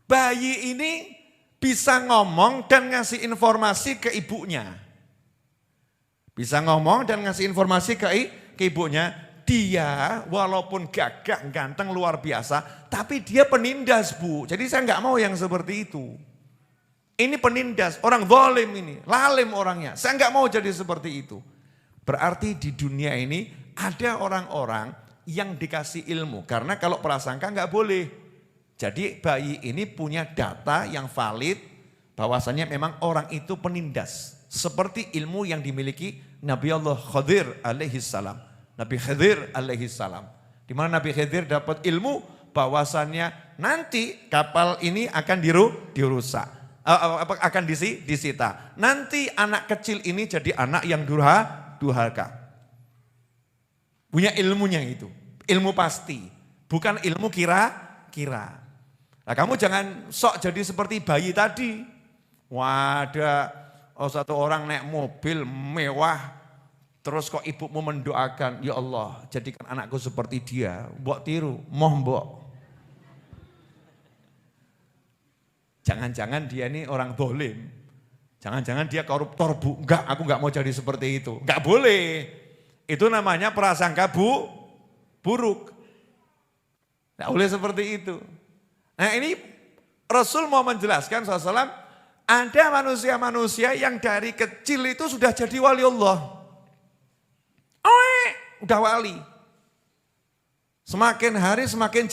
bayi ini bisa ngomong dan ngasih informasi ke ibunya? Bisa ngomong dan ngasih informasi ke ibunya. Dia walaupun gagah, ganteng, luar biasa, tapi dia penindas Bu. Jadi saya nggak mau yang seperti itu. Ini penindas, orang zalim ini, lalim orangnya. Saya enggak mau jadi seperti itu. Berarti di dunia ini ada orang-orang yang dikasih ilmu. Karena kalau prasangka enggak boleh. Jadi bayi ini punya data yang valid bahwasannya memang orang itu penindas. Seperti ilmu yang dimiliki Nabi Allah Khadir alaihi salam. Nabi Khadir alaihi salam. Di mana Nabi Khadir dapat ilmu bahwasannya nanti kapal ini akan dirusak. Akan disita. Nanti anak kecil ini jadi anak yang durhaka. Punya ilmunya itu. Ilmu pasti. Bukan ilmu kira. Nah kamu jangan sok jadi seperti bayi tadi. Wah ada satu orang naik mobil mewah, terus kok ibumu mendoakan, ya Allah jadikan anakku seperti dia, mbok tiru, moh mbok. Jangan-jangan dia ini orang dolim, jangan-jangan dia koruptor bu, enggak aku enggak mau jadi seperti itu, enggak boleh. Itu namanya prasangka buruk. Enggak boleh seperti itu. Nah ini Rasul mau menjelaskan SAW, ada manusia-manusia yang dari kecil itu sudah jadi wali Allah. Udah wali. Semakin hari semakin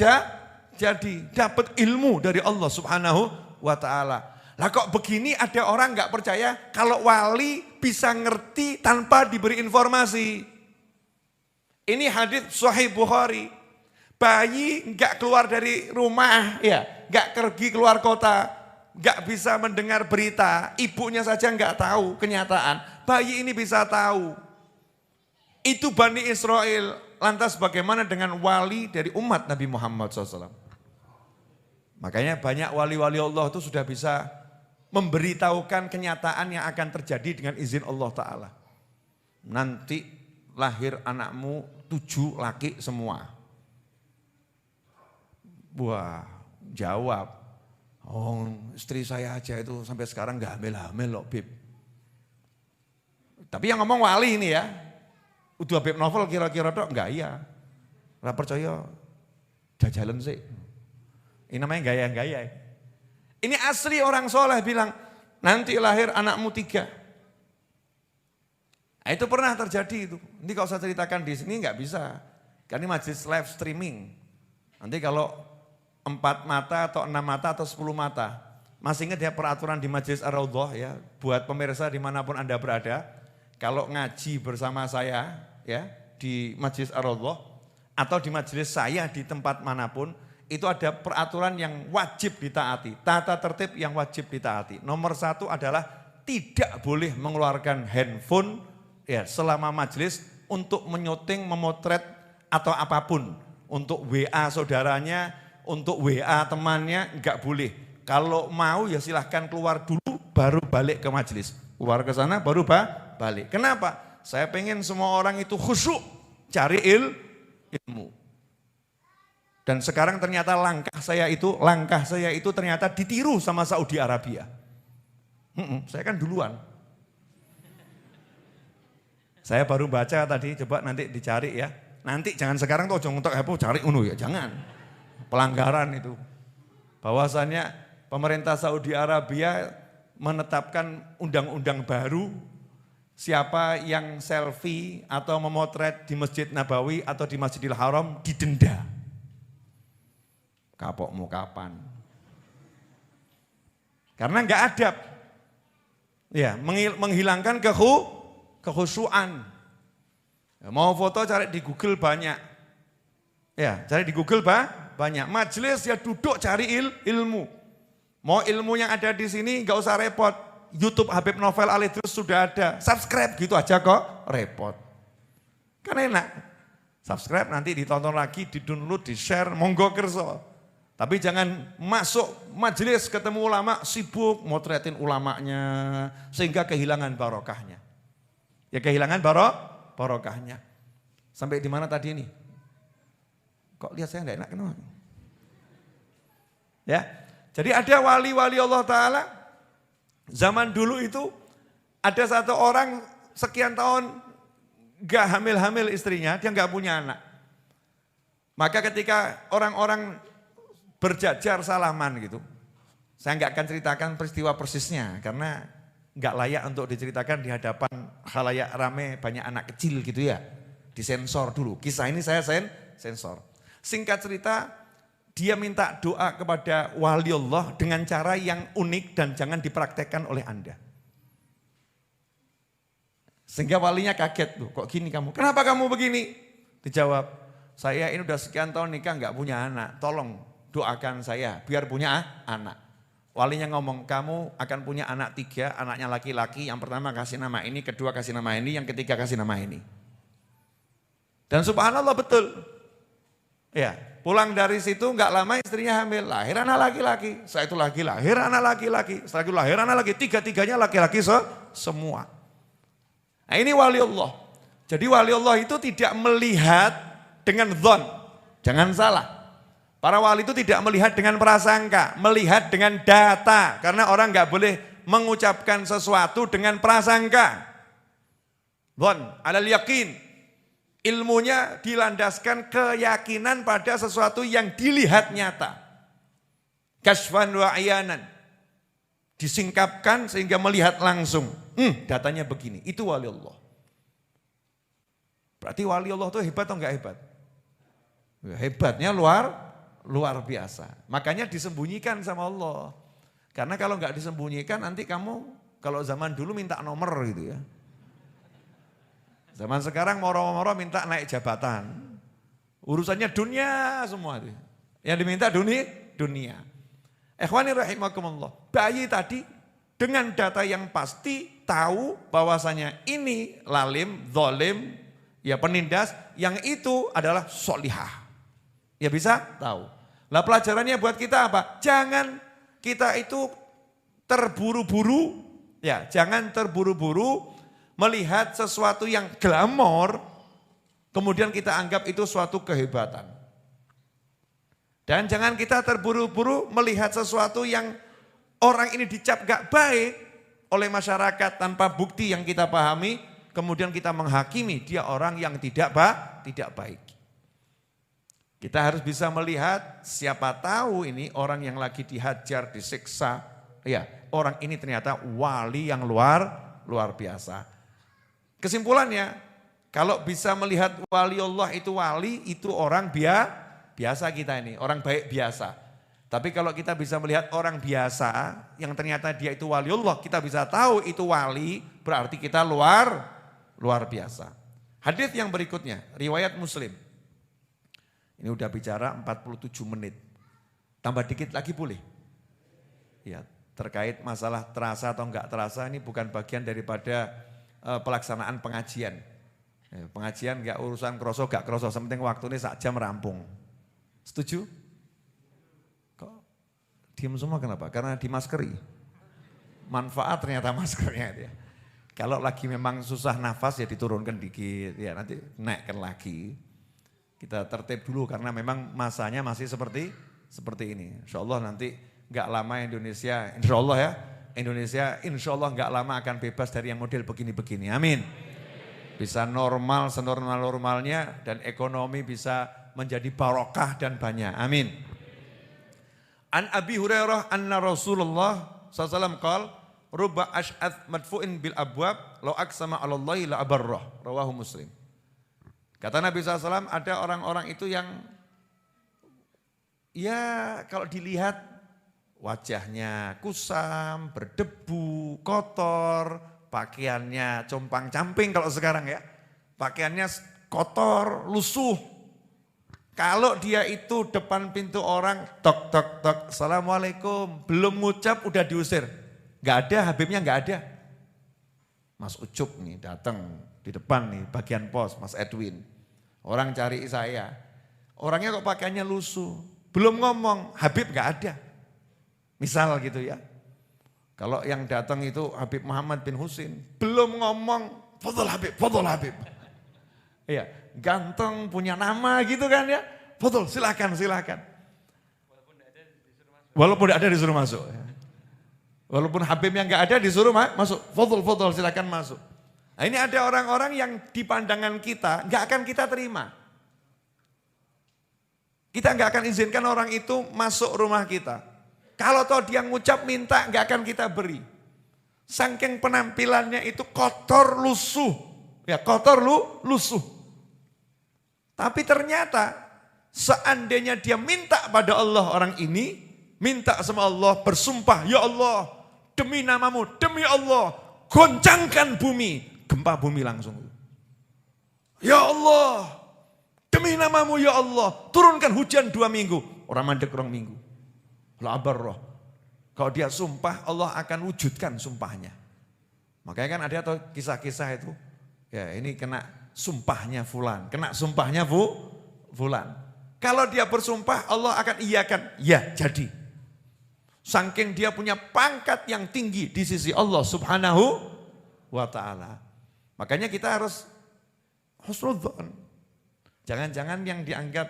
jadi. Dapat ilmu dari Allah Subhanahu wa ta'ala. Lah kok begini ada orang gak percaya kalau wali bisa ngerti tanpa diberi informasi. Ini hadits Sahih Bukhari. Bayi gak keluar dari rumah, ya, gak pergi keluar kota, gak bisa mendengar berita, ibunya saja gak tahu kenyataan. Bayi ini bisa tahu. Itu Bani Israel. Lantas bagaimana dengan wali dari umat Nabi Muhammad SAW? Makanya banyak wali-wali Allah itu sudah bisa memberitahukan kenyataan yang akan terjadi dengan izin Allah Ta'ala. Nanti lahir anakmu 7 laki semua. Wah, jawab. Oh, istri saya aja itu sampai sekarang gak hamil-hamil loh, Bib. Tapi yang ngomong wali ini ya. Udah Bib novel kira-kira dok? Enggak iya. Ora percaya jajalan sih. Ini namanya gaya-gaya. Ini asli orang soleh bilang, nanti lahir anakmu 3. Nah, itu pernah terjadi itu. Ini kalau saya ceritakan di sini enggak bisa. Karena ini majelis live streaming. Nanti kalau 4 mata atau 6 mata atau 10 mata. Masih ingat ya peraturan di Majelis Ar-Raudhah ya. Buat pemirsa dimanapun Anda berada. Kalau ngaji bersama saya ya di Majelis Ar-Raudhah atau di majelis saya di tempat manapun, itu ada peraturan yang wajib ditaati, tata tertib yang wajib ditaati. Nomor 1 adalah tidak boleh mengeluarkan handphone ya selama majelis untuk menyuting, memotret atau apapun. Untuk WA saudaranya, untuk WA temannya enggak boleh. Kalau mau ya silahkan keluar dulu baru balik ke majelis. Keluar ke sana baru balik. Kenapa? Saya pengen semua orang itu khusyuk cari ilmu. Dan sekarang ternyata langkah saya itu ternyata ditiru sama Saudi Arabia. Saya kan duluan. Saya baru baca tadi, coba nanti dicari ya. Nanti jangan sekarang tuh untuk apa cari ya, jangan. Pelanggaran itu. Bahwasannya pemerintah Saudi Arabia menetapkan undang-undang baru, siapa yang selfie atau memotret di Masjid Nabawi atau di Masjidil Haram didenda. Kapokmu kapan? Karena enggak adab. Ya, menghilangkan kekhusyuan. Mau foto cari di Google banyak. Ya, cari di Google banyak. Majelis ya duduk cari ilmu. Mau ilmu yang ada di sini enggak usah repot. YouTube Habib Novel Al-Idrus sudah ada. Subscribe gitu aja kok repot. Kan enak. Subscribe nanti ditonton lagi, di-download, di-share, monggo kerso. Tapi jangan masuk majelis ketemu ulama sibuk motretin ulamanya sehingga kehilangan barokahnya. Ya kehilangan barokahnya. Sampai di mana tadi ini? Kok lihat saya enggak enak kenapa? Ya. Jadi ada wali-wali Allah Ta'ala, zaman dulu itu ada satu orang sekian tahun gak hamil-hamil istrinya, dia gak punya anak. Maka ketika orang-orang berjajar salaman gitu, saya gak akan ceritakan peristiwa persisnya karena gak layak untuk diceritakan di hadapan khalayak rame banyak anak kecil gitu ya. Disensor dulu, kisah ini saya sensor. Singkat cerita, dia minta doa kepada wali Allah dengan cara yang unik dan jangan dipraktekkan oleh Anda. Sehingga walinya kaget tuh, kok gini kamu? Kenapa kamu begini? Dijawab, saya ini udah sekian tahun nikah nggak punya anak, tolong doakan saya biar punya anak. Walinya ngomong, kamu akan punya anak 3, anaknya laki-laki, yang pertama kasih nama ini, kedua kasih nama ini, yang ketiga kasih nama ini. Dan subhanallah betul. Ya. Pulang dari situ nggak lama istrinya hamil, lahir anak laki-laki. Setelah itu lagi lahir anak laki-laki. Setelah itu lahir anak laki, tiga-tiganya laki-laki semua. Nah ini wali Allah. Jadi wali Allah itu tidak melihat dengan dzon. Jangan salah. Para wali itu tidak melihat dengan prasangka, melihat dengan data. Karena orang nggak boleh mengucapkan sesuatu dengan prasangka. Dzon, alal yakin. Ilmunya dilandaskan keyakinan pada sesuatu yang dilihat nyata. Kasyfan wa ayanan. Disingkapkan sehingga melihat langsung. Datanya begini, itu wali Allah. Berarti wali Allah itu hebat atau enggak hebat? Hebatnya luar biasa. Makanya disembunyikan sama Allah. Karena kalau enggak disembunyikan nanti kamu kalau zaman dulu minta nomor gitu ya. Zaman sekarang moro-moro minta naik jabatan. Urusannya dunia semua. Yang diminta dunia. Ikhwani rahimakumullah. Bayi tadi dengan data yang pasti tahu bahwasanya ini lalim, zalim, ya penindas, yang itu adalah solihah. Ya bisa tahu. Lah pelajarannya buat kita apa? Jangan kita itu terburu-buru, ya jangan terburu-buru melihat sesuatu yang glamor, kemudian kita anggap itu suatu kehebatan. Dan jangan kita terburu-buru melihat sesuatu yang orang ini dicap gak baik oleh masyarakat tanpa bukti yang kita pahami, kemudian kita menghakimi dia orang yang tidak baik. Kita harus bisa melihat siapa tahu ini orang yang lagi dihajar, disiksa, ya orang ini ternyata wali yang luar biasa. Kesimpulannya, kalau bisa melihat wali Allah itu wali, itu orang biasa kita ini, orang baik biasa. Tapi kalau kita bisa melihat orang biasa yang ternyata dia itu wali Allah, kita bisa tahu itu wali, berarti kita luar biasa. Hadis yang berikutnya, riwayat Muslim. Ini udah bicara 47 menit. Tambah dikit lagi boleh? Ya, terkait masalah terasa atau enggak terasa ini bukan bagian daripada pelaksanaan pengajian. Pengajian enggak urusan kroso gak kroso, sementing waktu ini sak jam rampung. Setuju? Kok diem semua kenapa? Karena dimaskeri. Manfaat ternyata maskernya itu ya. Kalau lagi memang susah nafas ya diturunkan dikit, ya nanti naikkan lagi. Kita tertib dulu karena memang masanya masih seperti ini. Insya Allah nanti enggak lama Indonesia, insya Allah ya. Indonesia insya Allah nggak lama akan bebas dari yang model begini-begini, amin. Bisa normal, senormal-normalnya dan ekonomi bisa menjadi barokah dan banyak, amin. An Abi Hurairah anna Rasulullah SAW qala rubba ash'ath madfu'in bil abwab law aqsama 'ala Allahi la abarrah, rawahu Muslim. Kata Nabi SAW ada orang-orang itu yang ya kalau dilihat wajahnya kusam, berdebu, kotor, pakaiannya compang-camping kalau sekarang ya. Pakaiannya kotor, lusuh. Kalau dia itu depan pintu orang, tok tok tok, assalamualaikum, belum ngucap udah diusir. Gak ada, Habibnya gak ada. Mas Ucup nih datang di depan nih, bagian pos, Mas Edwin. Orang cari saya, orangnya kok pakaiannya lusuh. Belum ngomong, Habib gak ada. Misal gitu ya. Kalau yang datang itu Habib Muhammad bin Husin, belum ngomong, fadhol Habib, fadhol Habib. Iya, ganteng, punya nama gitu kan ya. Fadhol, silakan. Walaupun ada disuruh masuk. Walaupun Habib yang enggak ada disuruh masuk. Fadhol, silakan masuk. Nah ini ada orang-orang yang di pandangan kita enggak akan kita terima. Kita enggak akan izinkan orang itu masuk rumah kita. Kalau toh dia ngucap minta enggak akan kita beri. Saking penampilannya itu kotor lusuh. Ya kotor lusuh. Tapi ternyata seandainya dia minta pada Allah orang ini. Minta sama Allah bersumpah. Ya Allah demi namamu, demi Allah. Goncangkan bumi. Gempa bumi langsung. Ya Allah demi namamu ya Allah. Turunkan hujan 2 minggu. Orang mandek 2 minggu. La abarrah. Kalau dia sumpah, Allah akan wujudkan sumpahnya. Makanya kan ada atau kisah-kisah itu. Ya ini kena sumpahnya fulan. Kena sumpahnya fulan. Kalau dia bersumpah, Allah akan iyakan. Ya, jadi. Saking dia punya pangkat yang tinggi di sisi Allah Subhanahu wa ta'ala. Makanya kita harus husnudzon. Jangan-jangan yang dianggap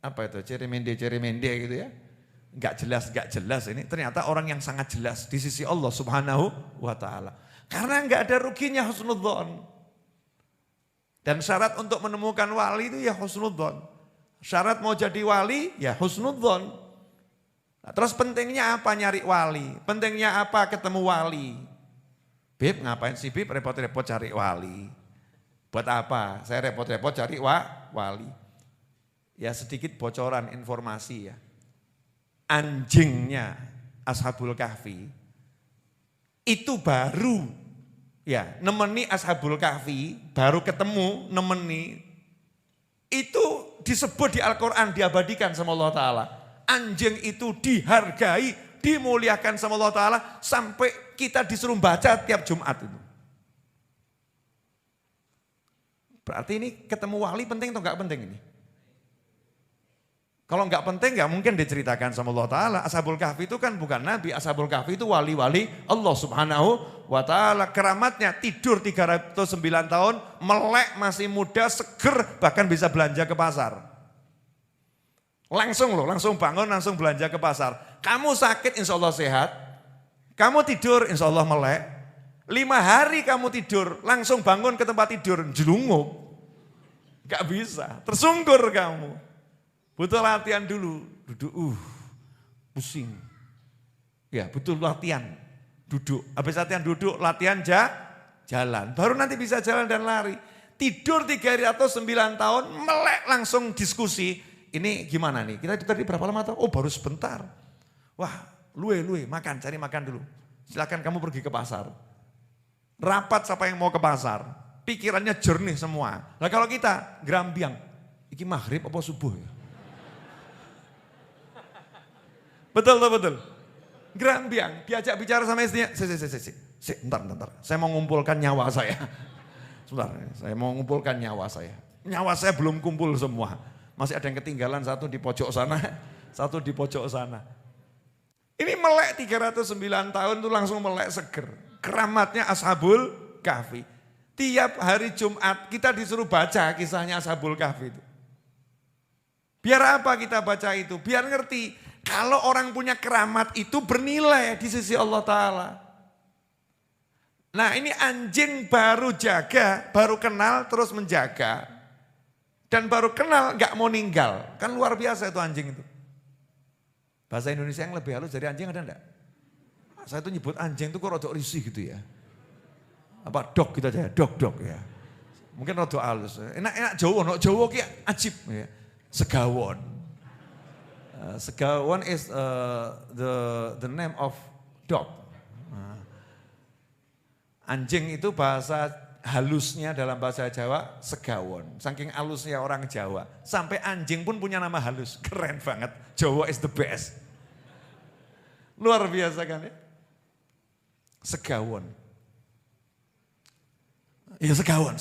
apa itu ceremende gitu ya. Enggak jelas ini ternyata orang yang sangat jelas di sisi Allah Subhanahu wa ta'ala. Karena enggak ada ruginya husnudzon. Dan syarat untuk menemukan wali itu ya husnudzon. Syarat mau jadi wali ya husnudzon. Nah, terus pentingnya apa nyari wali? Pentingnya apa ketemu wali? Bib, ngapain sih Bib repot-repot cari wali? Buat apa? Saya repot-repot cari wali. Ya sedikit bocoran informasi ya. Anjingnya Ashabul Kahfi itu baru ya nemeni Ashabul Kahfi, baru ketemu nemeni. Itu disebut di Al-Quran, diabadikan sama Allah Ta'ala. Anjing itu dihargai, dimuliakan sama Allah Ta'ala sampai kita disuruh baca tiap Jumat itu. Berarti ini ketemu wali penting atau enggak penting ini? Kalau enggak penting enggak mungkin diceritakan sama Allah Ta'ala. Ashabul Kahfi itu kan bukan nabi, Ashabul Kahfi itu wali-wali Allah Subhanahu wa ta'ala. Keramatnya tidur 309 tahun, melek, masih muda, seger, bahkan bisa belanja ke pasar. Langsung bangun, langsung belanja ke pasar. Kamu sakit insya Allah sehat, kamu tidur insya Allah melek. 5 hari kamu tidur, langsung bangun ke tempat tidur, jelungup. Gak bisa, tersungkur kamu. Butuh latihan dulu, duduk, pusing. Ya butuh latihan, duduk. Habis latihan duduk, latihan jalan. Baru nanti bisa jalan dan lari. Tidur 309 tahun, melek langsung diskusi. Ini gimana nih? Kita tadi berapa lama tahu? Oh baru sebentar. Wah luwe, makan, cari makan dulu. Silakan kamu pergi ke pasar. Rapat siapa yang mau ke pasar. Pikirannya jernih semua. Nah kalau kita gerambiang, iki maghrib apa subuh ya? Betul. Gerambiang, diajak bicara sama istrinya. Bentar. Saya mau ngumpulkan nyawa saya. Sebentar, saya mau ngumpulkan nyawa saya. Nyawa saya belum kumpul semua. Masih ada yang ketinggalan, satu di pojok sana, satu di pojok sana. Ini melek 309 tahun itu langsung melek seger. Keramatnya Ashabul Kahfi. Tiap hari Jumat kita disuruh baca kisahnya Ashabul Kahfi itu. Biar apa kita baca itu? Biar ngerti kalau orang punya keramat itu bernilai di sisi Allah Ta'ala. Nah ini anjing baru jaga, baru kenal terus menjaga. Dan baru kenal gak mau ninggal. Kan luar biasa itu anjing itu. Bahasa Indonesia yang lebih halus dari anjing ada enggak? Saya tuh nyebut anjing itu kok rada risih gitu ya. Apa dog gitu aja, dog ya. Mungkin rada halus. Enak Jawa ki ajib ya. Segawon. Segawon is the name of dog. Anjing itu bahasa halusnya dalam bahasa Jawa segawon. Saking halusnya orang Jawa. Sampai anjing pun punya nama halus. Keren banget. Jawa is the best. Luar biasa kan ya. Segawon. Ya segawon.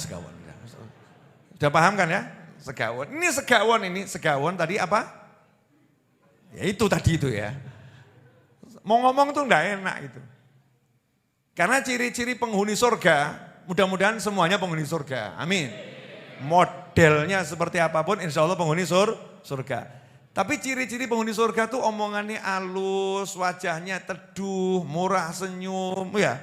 Sudah paham kan ya? Segawon. Ini segawon tadi apa? Ya itu tadi itu ya. Mau ngomong tuh enggak enak itu. Karena ciri-ciri penghuni surga, mudah-mudahan semuanya penghuni surga. Amin. Modelnya seperti apapun insya Allah penghuni surga. Tapi ciri-ciri penghuni surga tuh omongannya halus, wajahnya teduh, murah senyum. Ya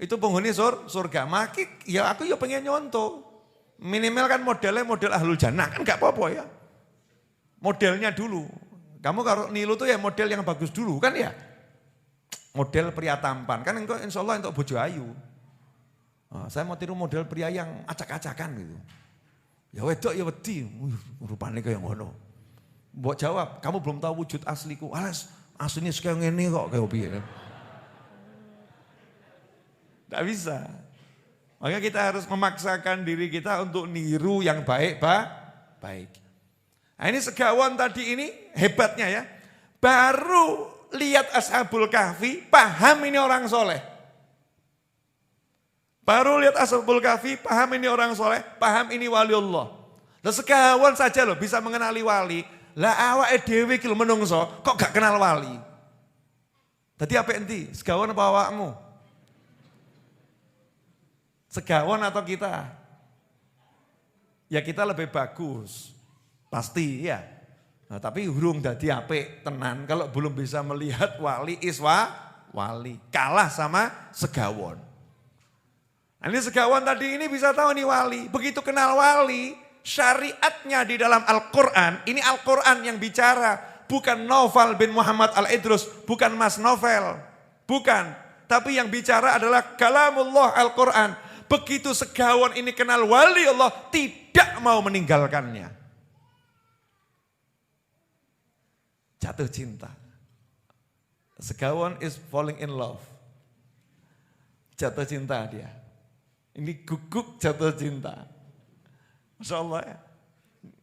itu penghuni surga. Maki ya aku ya pengen nyontoh. Minimal kan modelnya model ahlul jannah kan gak apa-apa ya. Modelnya dulu. Kamu kalau nilu tuh ya model yang bagus dulu kan ya. Model pria tampan. Kan insya Allah untuk bojo ayu. Nah, saya mau tiru model pria yang acak-acakan gitu. Ya wedok ya wedi, rupanya kayak ngono. Mbok jawab, kamu belum tahu wujud asliku. Alas, aslinya kayak ngene kok kayak piye. Tidak bisa. Maka kita harus memaksakan diri kita untuk niru yang baik. Nah ini segawon tadi ini hebatnya ya. Baru lihat Ashabul Kahfi, paham ini orang soleh. Baru lihat Ashabul Kahfi, paham ini orang soleh, paham ini wali Allah. Nah segawon saja loh bisa mengenali wali. Lah awake dhewe iki lho menungso kok gak kenal wali. Dadi apik endi? Segawon apa awakmu? Segawon atau kita? Ya kita lebih bagus. Pasti ya. Nah, tapi hurung dadi apik tenan kalau belum bisa melihat wali wali. Kalah sama segawon. Nah, ini segawon tadi ini bisa tahu nih wali. Begitu kenal wali, syariatnya di dalam Al-Quran. Ini Al-Quran yang bicara. Bukan Novel bin Muhammad Al-Idrus. Bukan Mas Novel. Bukan. Tapi yang bicara adalah kalamullah Al-Quran. Begitu segawon ini kenal wali Allah, tidak mau meninggalkannya. Jatuh cinta. Segawon is falling in love. Jatuh cinta dia. Ini guguk jatuh cinta. Masya Allah ya.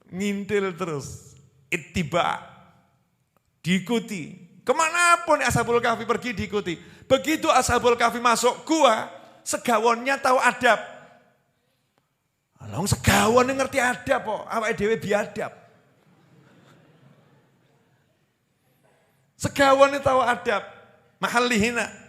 Ngintil terus. Ittiba. Diikuti. Kemanapun Ashabul Kahfi pergi diikuti. Begitu Ashabul Kahfi masuk gua, segawonnya tahu adab. Along segawon ngerti adab kok. Awake dhewe biadab. Segawon tahu adab. Mahallihina.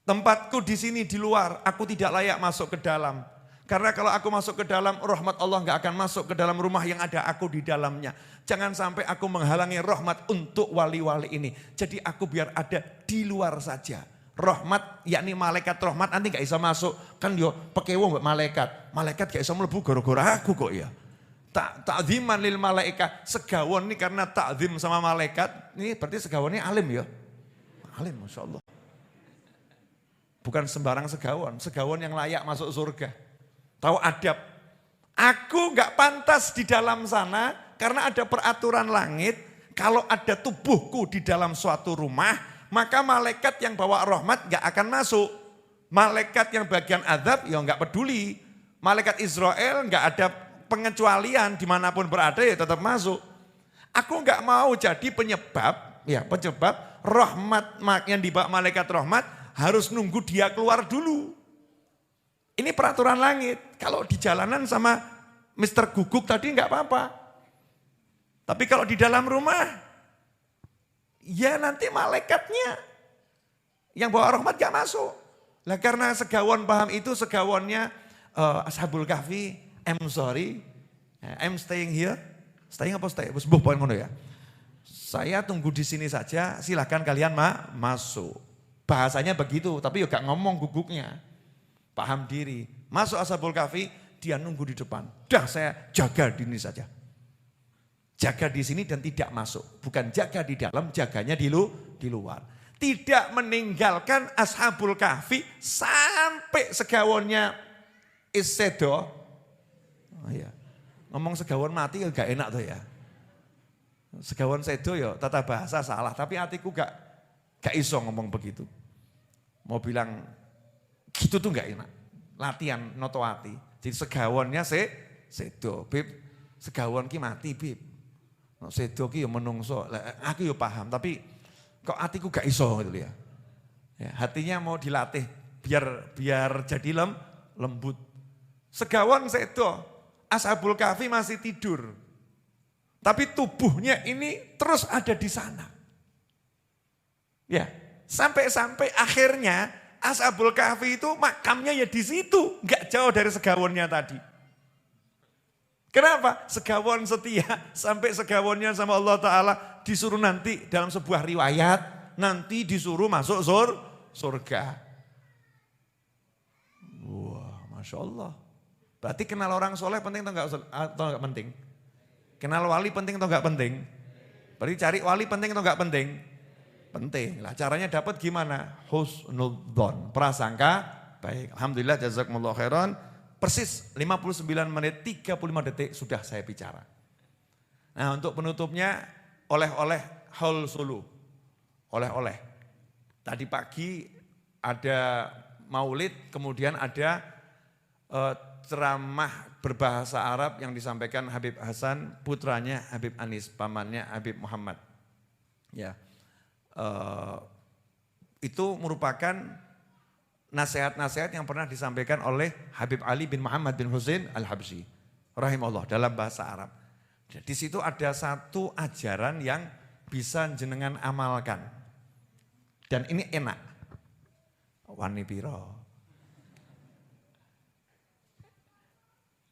Tempatku di sini di luar, aku tidak layak masuk ke dalam. Karena kalau aku masuk ke dalam, rahmat Allah gak akan masuk ke dalam rumah yang ada aku di dalamnya. Jangan sampai aku menghalangi rahmat untuk wali-wali ini. Jadi aku biar ada di luar saja. Rahmat, yakni malaikat rahmat nanti gak bisa masuk. Kan yo pekewo mbak malaikat. Malaikat gak bisa melebu gara-gara aku kok ya. Ta'ziman lil malaikat. Segawon ini karena ta'zim sama malaikat. Ini berarti segawonnya alim ya. Alim Masya Allah. Bukan sembarang segawon. Segawon yang layak masuk surga. Tahu adab. Aku gak pantas di dalam sana karena ada peraturan langit. Kalau ada tubuhku di dalam suatu rumah, maka malaikat yang bawa rahmat gak akan masuk. Malaikat yang bagian azab ya gak peduli. Malaikat Israel gak ada pengecualian dimanapun berada ya tetap masuk. Aku gak mau jadi penyebab rahmat yang dibawa malaikat rahmat harus nunggu dia keluar dulu. Ini peraturan langit. Kalau di jalanan sama Mr. Guguk tadi enggak apa-apa. Tapi kalau di dalam rumah, ya nanti malaikatnya yang bawa rahmat gak masuk. Lah karena segawon paham itu, segawonnya Ashabul Kahfi, I'm sorry, I'm staying here. Staying apa stay? Sebuah poin ngono ya. Saya tunggu di sini saja, silahkan kalian masuk. Bahasanya begitu, tapi juga ngomong guguknya. Paham diri. Masuk Ashabul Kahfi, dia nunggu di depan. Dah saya jaga di ini saja. Jaga di sini dan tidak masuk. Bukan jaga di dalam, jaganya di luar. Tidak meninggalkan Ashabul Kahfi sampai segawonnya isedo. Oh iya. Ngomong segawon mati ya gak enak tuh ya. Segawon sedo ya tata bahasa salah, tapi hatiku gak iso ngomong begitu. Mau bilang gitu tuh gak enak. Latihan noto hati. Jadi segawonnya sedo. Bib, segawon ki mati bib. Sedo ki ya menungso. Aku ya paham tapi kok hatiku gak iso gitu ya. Hatinya mau dilatih biar jadi lembut. Segawon sedo. Ashabul Kahfi masih tidur. Tapi tubuhnya ini terus ada di sana. Ya, sampai akhirnya Ashabul Kahfi itu makamnya ya di situ, nggak jauh dari segawonnya tadi. Kenapa? Segawon setia sampai segawonnya sama Allah Ta'ala disuruh nanti dalam sebuah riwayat, nanti disuruh masuk surga. Wah, Masya Allah. Berarti kenal orang soleh penting atau enggak penting? Kenal wali penting atau enggak penting? Berarti cari wali penting atau enggak penting? Penting. Lah caranya dapat gimana? Husnudzon, prasangka baik. Alhamdulillah jazakumullah khairan. Persis 59 menit 35 detik sudah saya bicara. Nah, untuk penutupnya oleh-oleh haul sulu. Oleh-oleh. Tadi pagi ada maulid, kemudian ada ceramah berbahasa Arab yang disampaikan Habib Hasan, putranya Habib Anis, pamannya Habib Muhammad. Ya. Itu merupakan nasihat-nasihat yang pernah disampaikan oleh Habib Ali bin Muhammad bin Husain Al-Habsyi rahimahullah dalam bahasa Arab. Di situ ada satu ajaran yang bisa jenengan amalkan. Dan ini enak. Wani piro.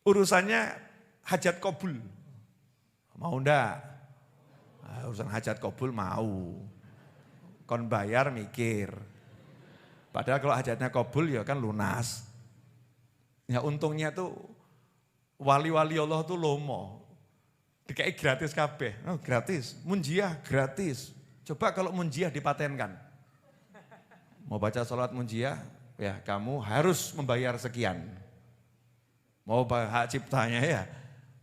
Urusannya hajat kabul. Mau ndak? Nah, urusan hajat kabul mau. Kon bayar mikir. Padahal kalau hajatnya kabul ya kan lunas. Ya untungnya tuh wali-wali Allah tuh lomo. Dikai gratis kabeh. Oh, gratis. Munjiah gratis. Coba kalau munjiah dipatenkan. Mau baca sholat munjiah, ya kamu harus membayar sekian. Mau hak ciptanya ya.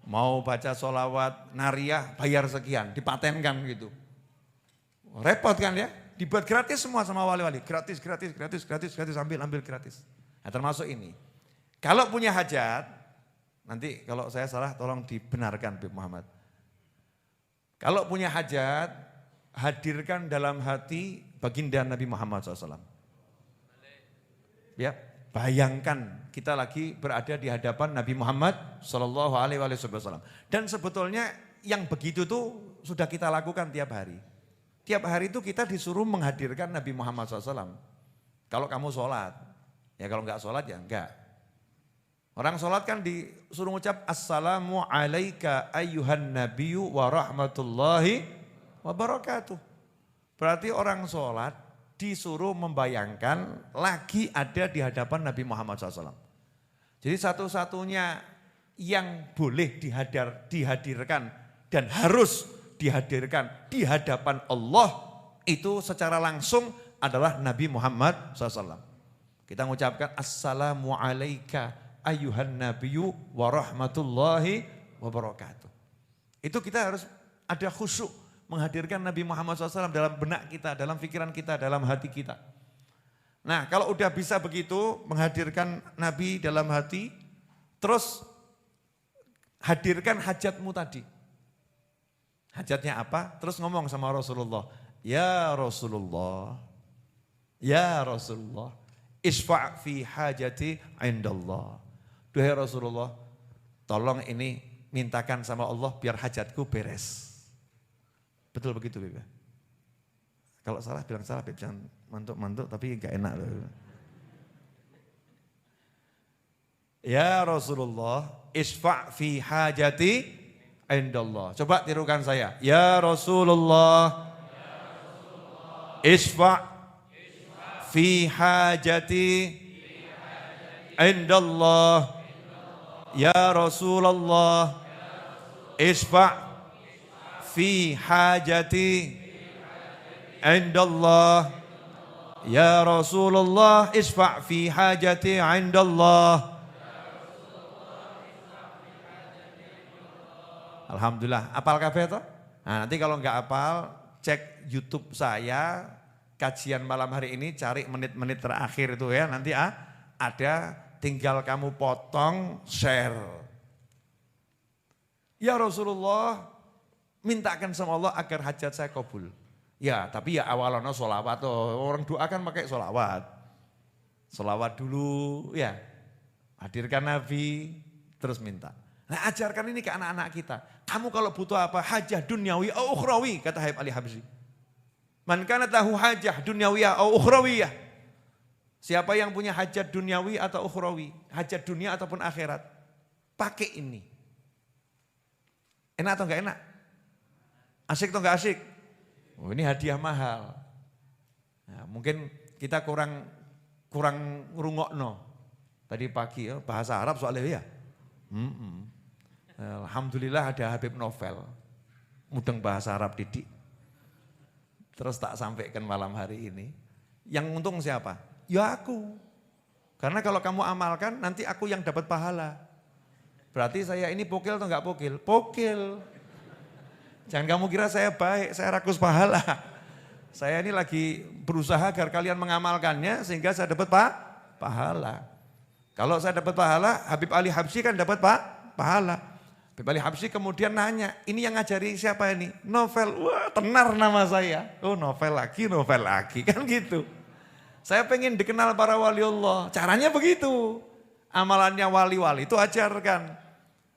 Mau baca sholawat nariyah, bayar sekian. Dipatenkan gitu. Repot kan ya. Dibuat gratis semua sama wali-wali. Gratis, ambil gratis. Nah, termasuk ini. Kalau punya hajat, nanti kalau saya salah tolong dibenarkan Bib Muhammad. Kalau punya hajat, hadirkan dalam hati baginda Nabi Muhammad SAW. Ya, bayangkan kita lagi berada di hadapan Nabi Muhammad SAW. Dan sebetulnya yang begitu tuh sudah kita lakukan tiap hari. Tiap hari itu kita disuruh menghadirkan Nabi Muhammad SAW. Kalau kamu sholat, ya kalau enggak sholat ya enggak. Orang sholat kan disuruh ngucap Assalamu alaika ayyuhan nabiyyu wa rahmatullahi wa barakatuh. Berarti orang sholat disuruh membayangkan lagi ada di hadapan Nabi Muhammad SAW. Jadi satu-satunya yang boleh dihadirkan dan harus dihadirkan di hadapan Allah itu secara langsung adalah Nabi Muhammad SAW. Kita mengucapkan Assalamu alaika ayyuhan nabiyyu wa rahmatullahi wa barakatuh. Itu kita harus ada khusyuk menghadirkan Nabi Muhammad SAW dalam benak kita, dalam pikiran kita, dalam hati kita. Nah kalau udah bisa begitu menghadirkan Nabi dalam hati, terus hadirkan hajatmu tadi. Hajatnya apa? Terus ngomong sama Rasulullah, ya Rasulullah, ya Rasulullah, isfa' fi hajati indallah. Duhai Rasulullah, tolong ini mintakan sama Allah biar hajatku beres. Betul begitu Beb? Kalau salah bilang salah Beb, jangan mantuk-mantuk tapi gak enak loh. Ya Rasulullah, isfa' fi hajati indallah. Coba tirukan saya. Ya Rasulullah, isfa' fi hajati indallah. Ya Rasulullah, isfa' fi hajati indallah. Ya Rasulullah, isfa' fi hajati indallah. Alhamdulillah, apal kabeh toh? Nah, nanti kalau enggak apal, cek YouTube saya, kajian malam hari ini, cari menit-menit terakhir itu ya, nanti ada, tinggal kamu potong, share. Ya Rasulullah, mintakan sama Allah agar hajat saya kabul. Ya, tapi ya awalnya sholawat toh, orang doa kan pakai sholawat. Sholawat dulu ya, hadirkan Nabi, terus minta. Nah ajarkan ini ke anak-anak kita. Kamu kalau butuh apa? Hajah dunyawi au ukhrawi, kata Habib Ali Habsyi. Man kana tahu hajah dunyawiyah au ukhrawiyah. Siapa yang punya hajat duniawi atau ukhrawi, hajat dunia ataupun akhirat, pakai ini. Enak atau enggak enak? Asik atau enggak asik? Oh, ini hadiah mahal. Nah, mungkin kita kurang ngrungokno. Tadi pagi ya, bahasa Arab soalnya ya. Alhamdulillah ada Habib Novel. Mudeng bahasa Arab didik. Terus tak sampaikan malam hari ini. Yang untung siapa? Ya aku. Karena kalau kamu amalkan nanti aku yang dapat pahala. Berarti saya ini pokil atau enggak pokil? Pokil. Jangan kamu kira saya baik, saya rakus pahala. Saya ini lagi berusaha agar kalian mengamalkannya sehingga saya dapat pahala. Kalau saya dapat pahala, Habib Ali Habsyi kan dapat pahala. Habib Ali Habsyi kemudian nanya, ini yang ngajari siapa ini? Novel, wah tenar nama saya. Oh novel lagi kan gitu. Saya pengen dikenal para wali Allah, caranya begitu. Amalannya wali-wali itu ajarkan.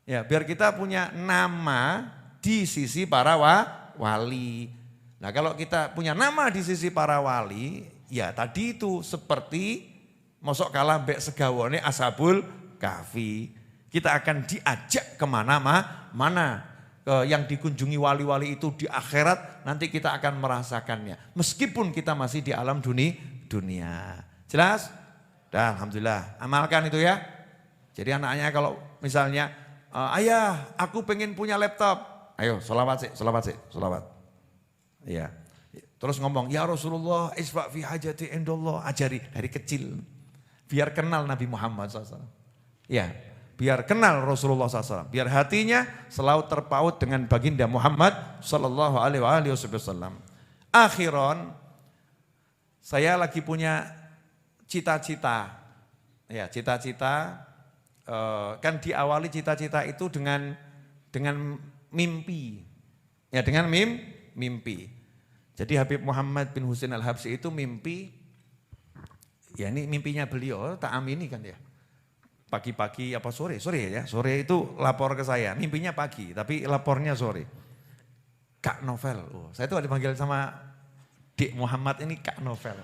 Ya biar kita punya nama di sisi para wali. Nah kalau kita punya nama di sisi para wali, ya tadi itu seperti mosok kalah mbek segawone Ashabul Kahfi. Kita akan diajak kemana-mana. Yang dikunjungi wali-wali itu di akhirat nanti kita akan merasakannya. Meskipun kita masih di alam dunia. Jelas? Dah, alhamdulillah. Amalkan itu ya. Jadi anaknya kalau misalnya, ayah aku pengen punya laptop. Ayo sholawat sih. Ya. Terus ngomong, ya Rasulullah isfa' fi hajati indallah. Ajari dari kecil. Biar kenal Nabi Muhammad SAW. Ya. Biar kenal Rasulullah SAW, biar hatinya selalu terpaut dengan baginda Muhammad Sallallahu Alaihi Wasallam. Akhiran, saya lagi punya cita-cita, ya cita-cita kan diawali cita-cita itu dengan mimpi, ya dengan mimpi. Jadi Habib Muhammad bin Husain Al-Habsyi itu mimpi, ya ini mimpinya beliau, tak amini kan ya. Pagi-pagi apa sore ya, sore itu lapor ke saya, mimpinya pagi tapi lapornya sore. Kak Novel, saya tuh dipanggil sama Dik Muhammad ini Kak Novel.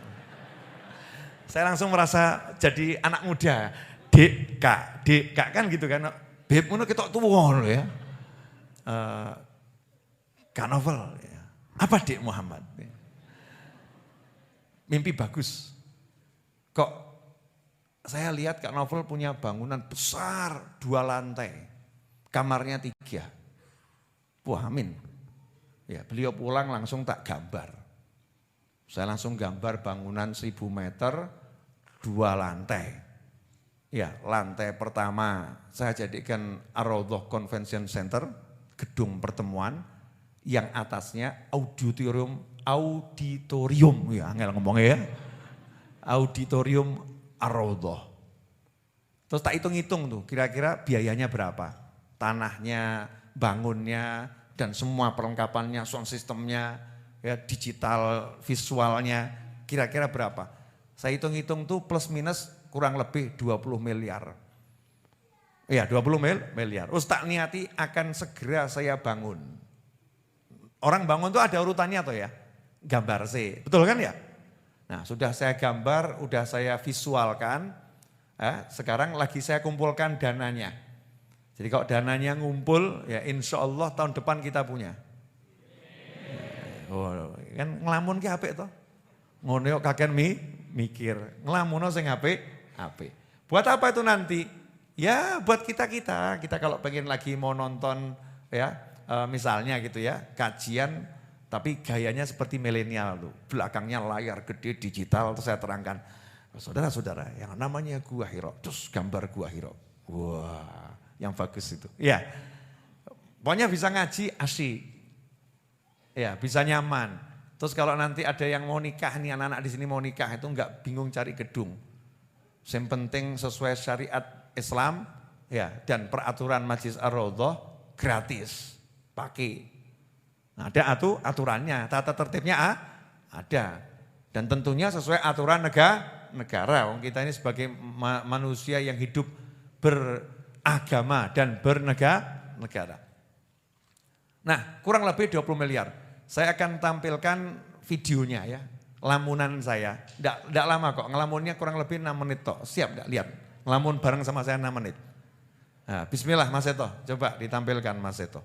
Saya langsung merasa jadi anak muda, Dik Kak kan gitu kan, Beb ngono ketok tuwa ya. Kak Novel, ya. Apa Dik Muhammad? Mimpi bagus, kok saya lihat Kak Novel punya bangunan besar 2 lantai, kamarnya 3. Wah amin. Ya, beliau pulang langsung tak gambar. Saya langsung gambar bangunan 1000 meter, 2 lantai. Ya, lantai pertama saya jadikan Ar-Raudhah Convention Center, gedung pertemuan, yang atasnya auditorium ya, angel ngomongnya ya. Auditorium Ar-Raudhah. Terus tak hitung-hitung tuh kira-kira biayanya berapa. Tanahnya, bangunnya, dan semua perlengkapannya, sound systemnya, ya, digital visualnya, kira-kira berapa. Saya hitung-hitung tuh plus minus kurang lebih 20 miliar. Iya 20 miliar. Terus tak niati akan segera saya bangun. Orang bangun tuh ada urutannya tuh ya. Gambar sih, betul kan ya? Nah sudah saya gambar, sudah saya visualkan, sekarang lagi saya kumpulkan dananya. Jadi kalau dananya ngumpul, ya insya Allah tahun depan kita punya. Oh, kan ngelamun ki apik toh. Ngono kok kakek mikir, ngelamun sing apik. Buat apa itu nanti? Ya buat kita kalau pengen lagi mau nonton ya, misalnya gitu ya, kajian. Tapi gayanya seperti milenial tuh, belakangnya layar gede digital, terus saya terangkan, saudara-saudara yang namanya Gua Hira, terus gambar Gua Hira, wah yang bagus itu. Ya, pokoknya bisa ngaji asyik, ya bisa nyaman. Terus kalau nanti ada yang mau nikah nih anak-anak di sini mau nikah itu enggak bingung cari gedung, yang penting sesuai syariat Islam, ya dan peraturan Majlis Ar-Raudhah gratis, pakai. Nah, ada aturannya, tata tertibnya ada. Dan tentunya sesuai aturan negara. Kita ini sebagai manusia yang hidup beragama dan bernegara. Nah, kurang lebih 20 miliar. Saya akan tampilkan videonya ya, lamunan saya. Tidak lama kok, ngelamunnya kurang lebih 6 menit toh. Siap enggak lihat? Ngelamun bareng sama saya 6 menit. Nah, bismillah Mas Seto, coba ditampilkan Mas Seto.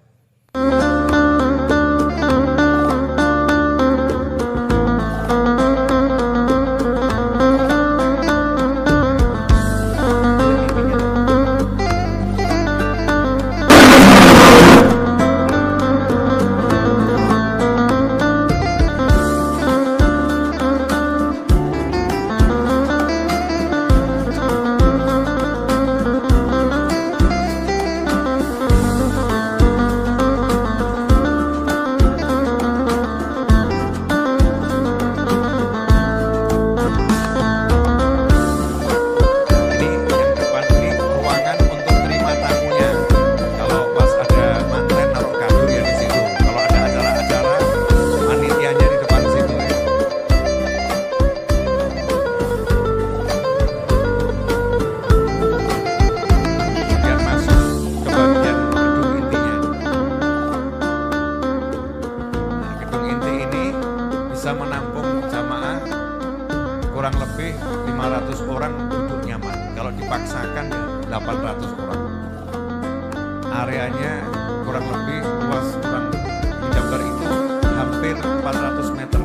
dipaksakan ya 800 orang. Areanya kurang lebih luas kurang di Jember itu hampir 400 meter.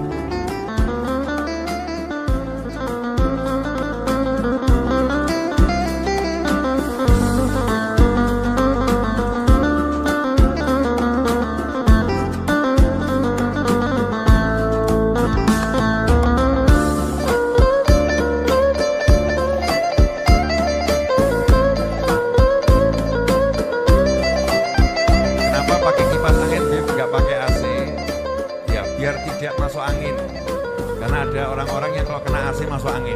Tidak masuk angin, karena ada orang-orang yang kalau kena AC masuk angin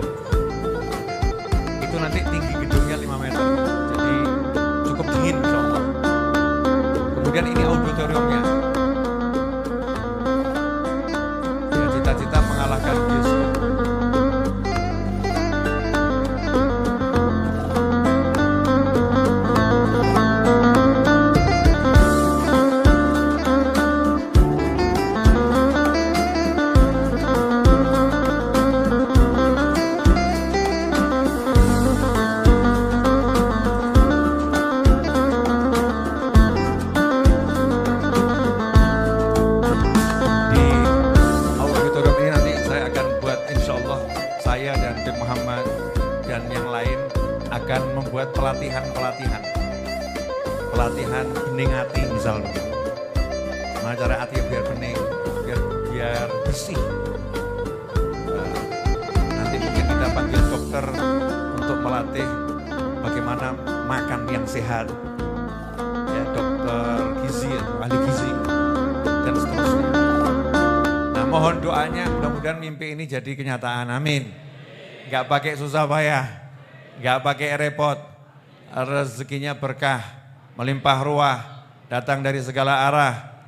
itu nanti tinggi gedungnya 5 meter, jadi cukup dingin insyaallah. Kemudian ini auditoriumnya ya, cita-cita mengalahkan Yesus. Saya dan Bib Muhammad dan yang lain akan membuat pelatihan bening hati misalnya. Nah, cara hati biar bening, biar bersih. Nanti mungkin kita panggil dokter untuk melatih bagaimana makan yang sehat, ya, dokter gizi, ahli gizi dan seterusnya. Nah, mohon doanya mudah-mudahan mimpi ini jadi kenyataan. Amin. Gak pakai susah payah, gak pakai repot, rezekinya berkah, melimpah ruah, datang dari segala arah,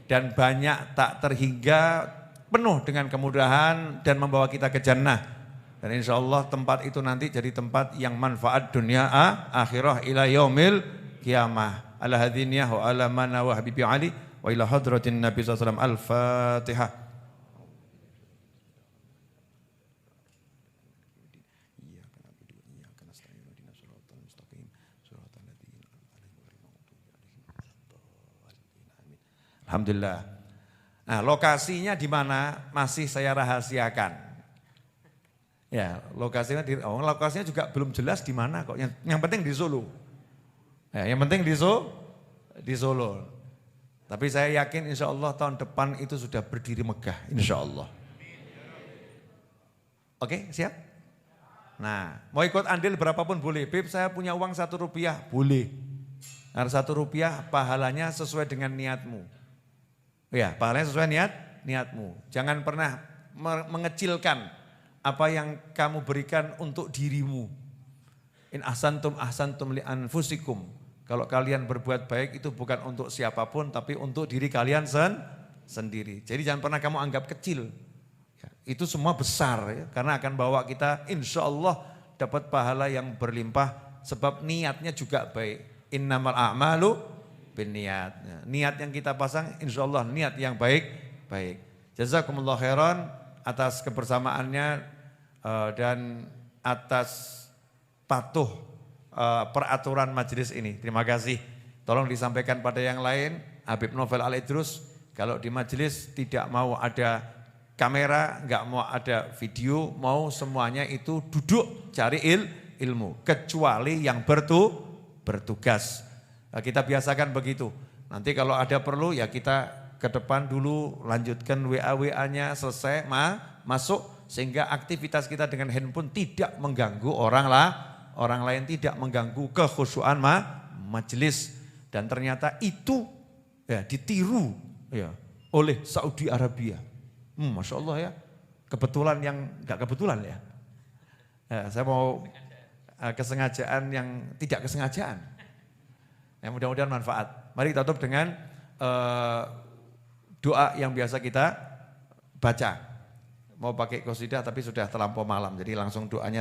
dan banyak tak terhingga, penuh dengan kemudahan dan membawa kita ke jannah. Dan insya Allah tempat itu nanti jadi tempat yang manfaat dunia akhirah ila yaumil qiyamah. Ala hadiniyah wa ala mana wa habibi Ali wa ila hadratin Nabi SAW. Al-Fatihah. Alhamdulillah. Nah, lokasinya di mana masih saya rahasiakan. Ya, lokasinya juga belum jelas di mana kok. Yang penting di Solo. Ya, yang penting di Solo. Tapi saya yakin insya Allah tahun depan itu sudah berdiri megah, insya Allah. Oke, siap? Nah, mau ikut andil berapapun boleh. Bib, saya punya uang 1 rupiah, boleh. Nah, 1 rupiah pahalanya sesuai dengan niatmu. Ya, pahalanya sesuai niatmu. Jangan pernah mengecilkan apa yang kamu berikan untuk dirimu. In ahsantum li anfusikum. Kalau kalian berbuat baik itu bukan untuk siapapun tapi untuk diri kalian sendiri. Jadi jangan pernah kamu anggap kecil. Ya, itu semua besar ya, karena akan bawa kita insya Allah dapat pahala yang berlimpah sebab niatnya juga baik. Innamal a'malu niat. Niat yang kita pasang insya Allah niat yang baik. Jazakumullah khairan atas kebersamaannya dan atas patuh peraturan majelis ini. Terima kasih. Tolong disampaikan pada yang lain. Habib Novel Al-Idrus kalau di majelis tidak mau ada kamera, enggak mau ada video, mau semuanya itu duduk cari ilmu. Kecuali yang bertugas. Nah, kita biasakan begitu. Nanti kalau ada perlu ya kita ke depan dulu lanjutkan WA-WA-nya selesai masuk sehingga aktivitas kita dengan handphone tidak mengganggu orang lain, tidak mengganggu kekhusyuan majelis. Dan ternyata itu ya ditiru ya oleh Saudi Arabia. Masya Allah ya, kebetulan yang enggak kebetulan ya. Saya mau kesengajaan yang tidak kesengajaan. Ya, mudah-mudahan manfaat. Mari kita tutup dengan doa yang biasa kita baca. Mau pakai qasidah tapi sudah terlampau malam, jadi langsung doanya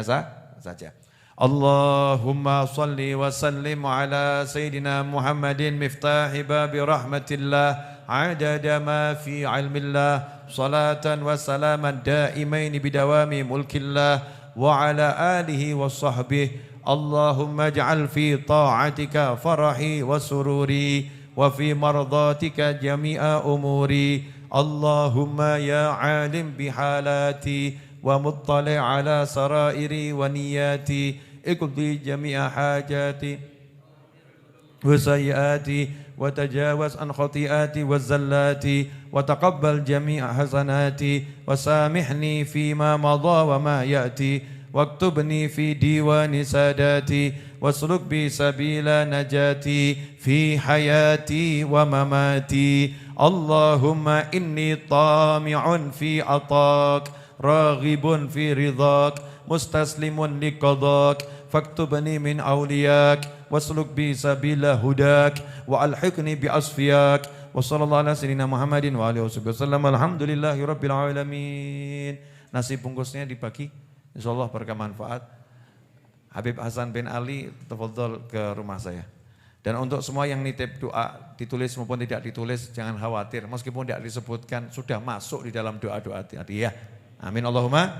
saja. Allahumma salli wa sallim ala Sayyidina Muhammadin miftahi babi rahmatillah adada ma fi ilmillah salatan wa salaman daimain bidawami mulkillah wa ala alihi wa sahbihi. اللهم اجعل في طاعتك فرحي وسروري وفي مرضاتك جميع أموري اللهم يا عالم بحالاتي ومطلع على سرائري ونياتي اقضي جميع حاجاتي وسيئاتي وتجاوز عن خطيئاتي والزلات وتقبل جميع حسناتي وسامحني فيما مضى وما يأتي واكتبني في ديوان ساداتي واسلك بي سبيل نجاتي في حياتي ومماتي اللهم إني طامع في عطاك راغب في رضاك مستسلم لقضاك فاكتبني من أولياك واسلك بي سبيل هداك وألحقني بأصفياك وصلى الله على سيدنا Muhammadin wa alihi wasallam alhamdulillahi rabbil alamin. Nasi bungkusnya dibagi insyaallah berkah manfaat. Habib Hasan bin Ali tafadhol ke rumah saya. Dan untuk semua yang nitip doa ditulis maupun tidak ditulis jangan khawatir meskipun tidak disebutkan sudah masuk di dalam doa-doa tadi ya. Amin Allahumma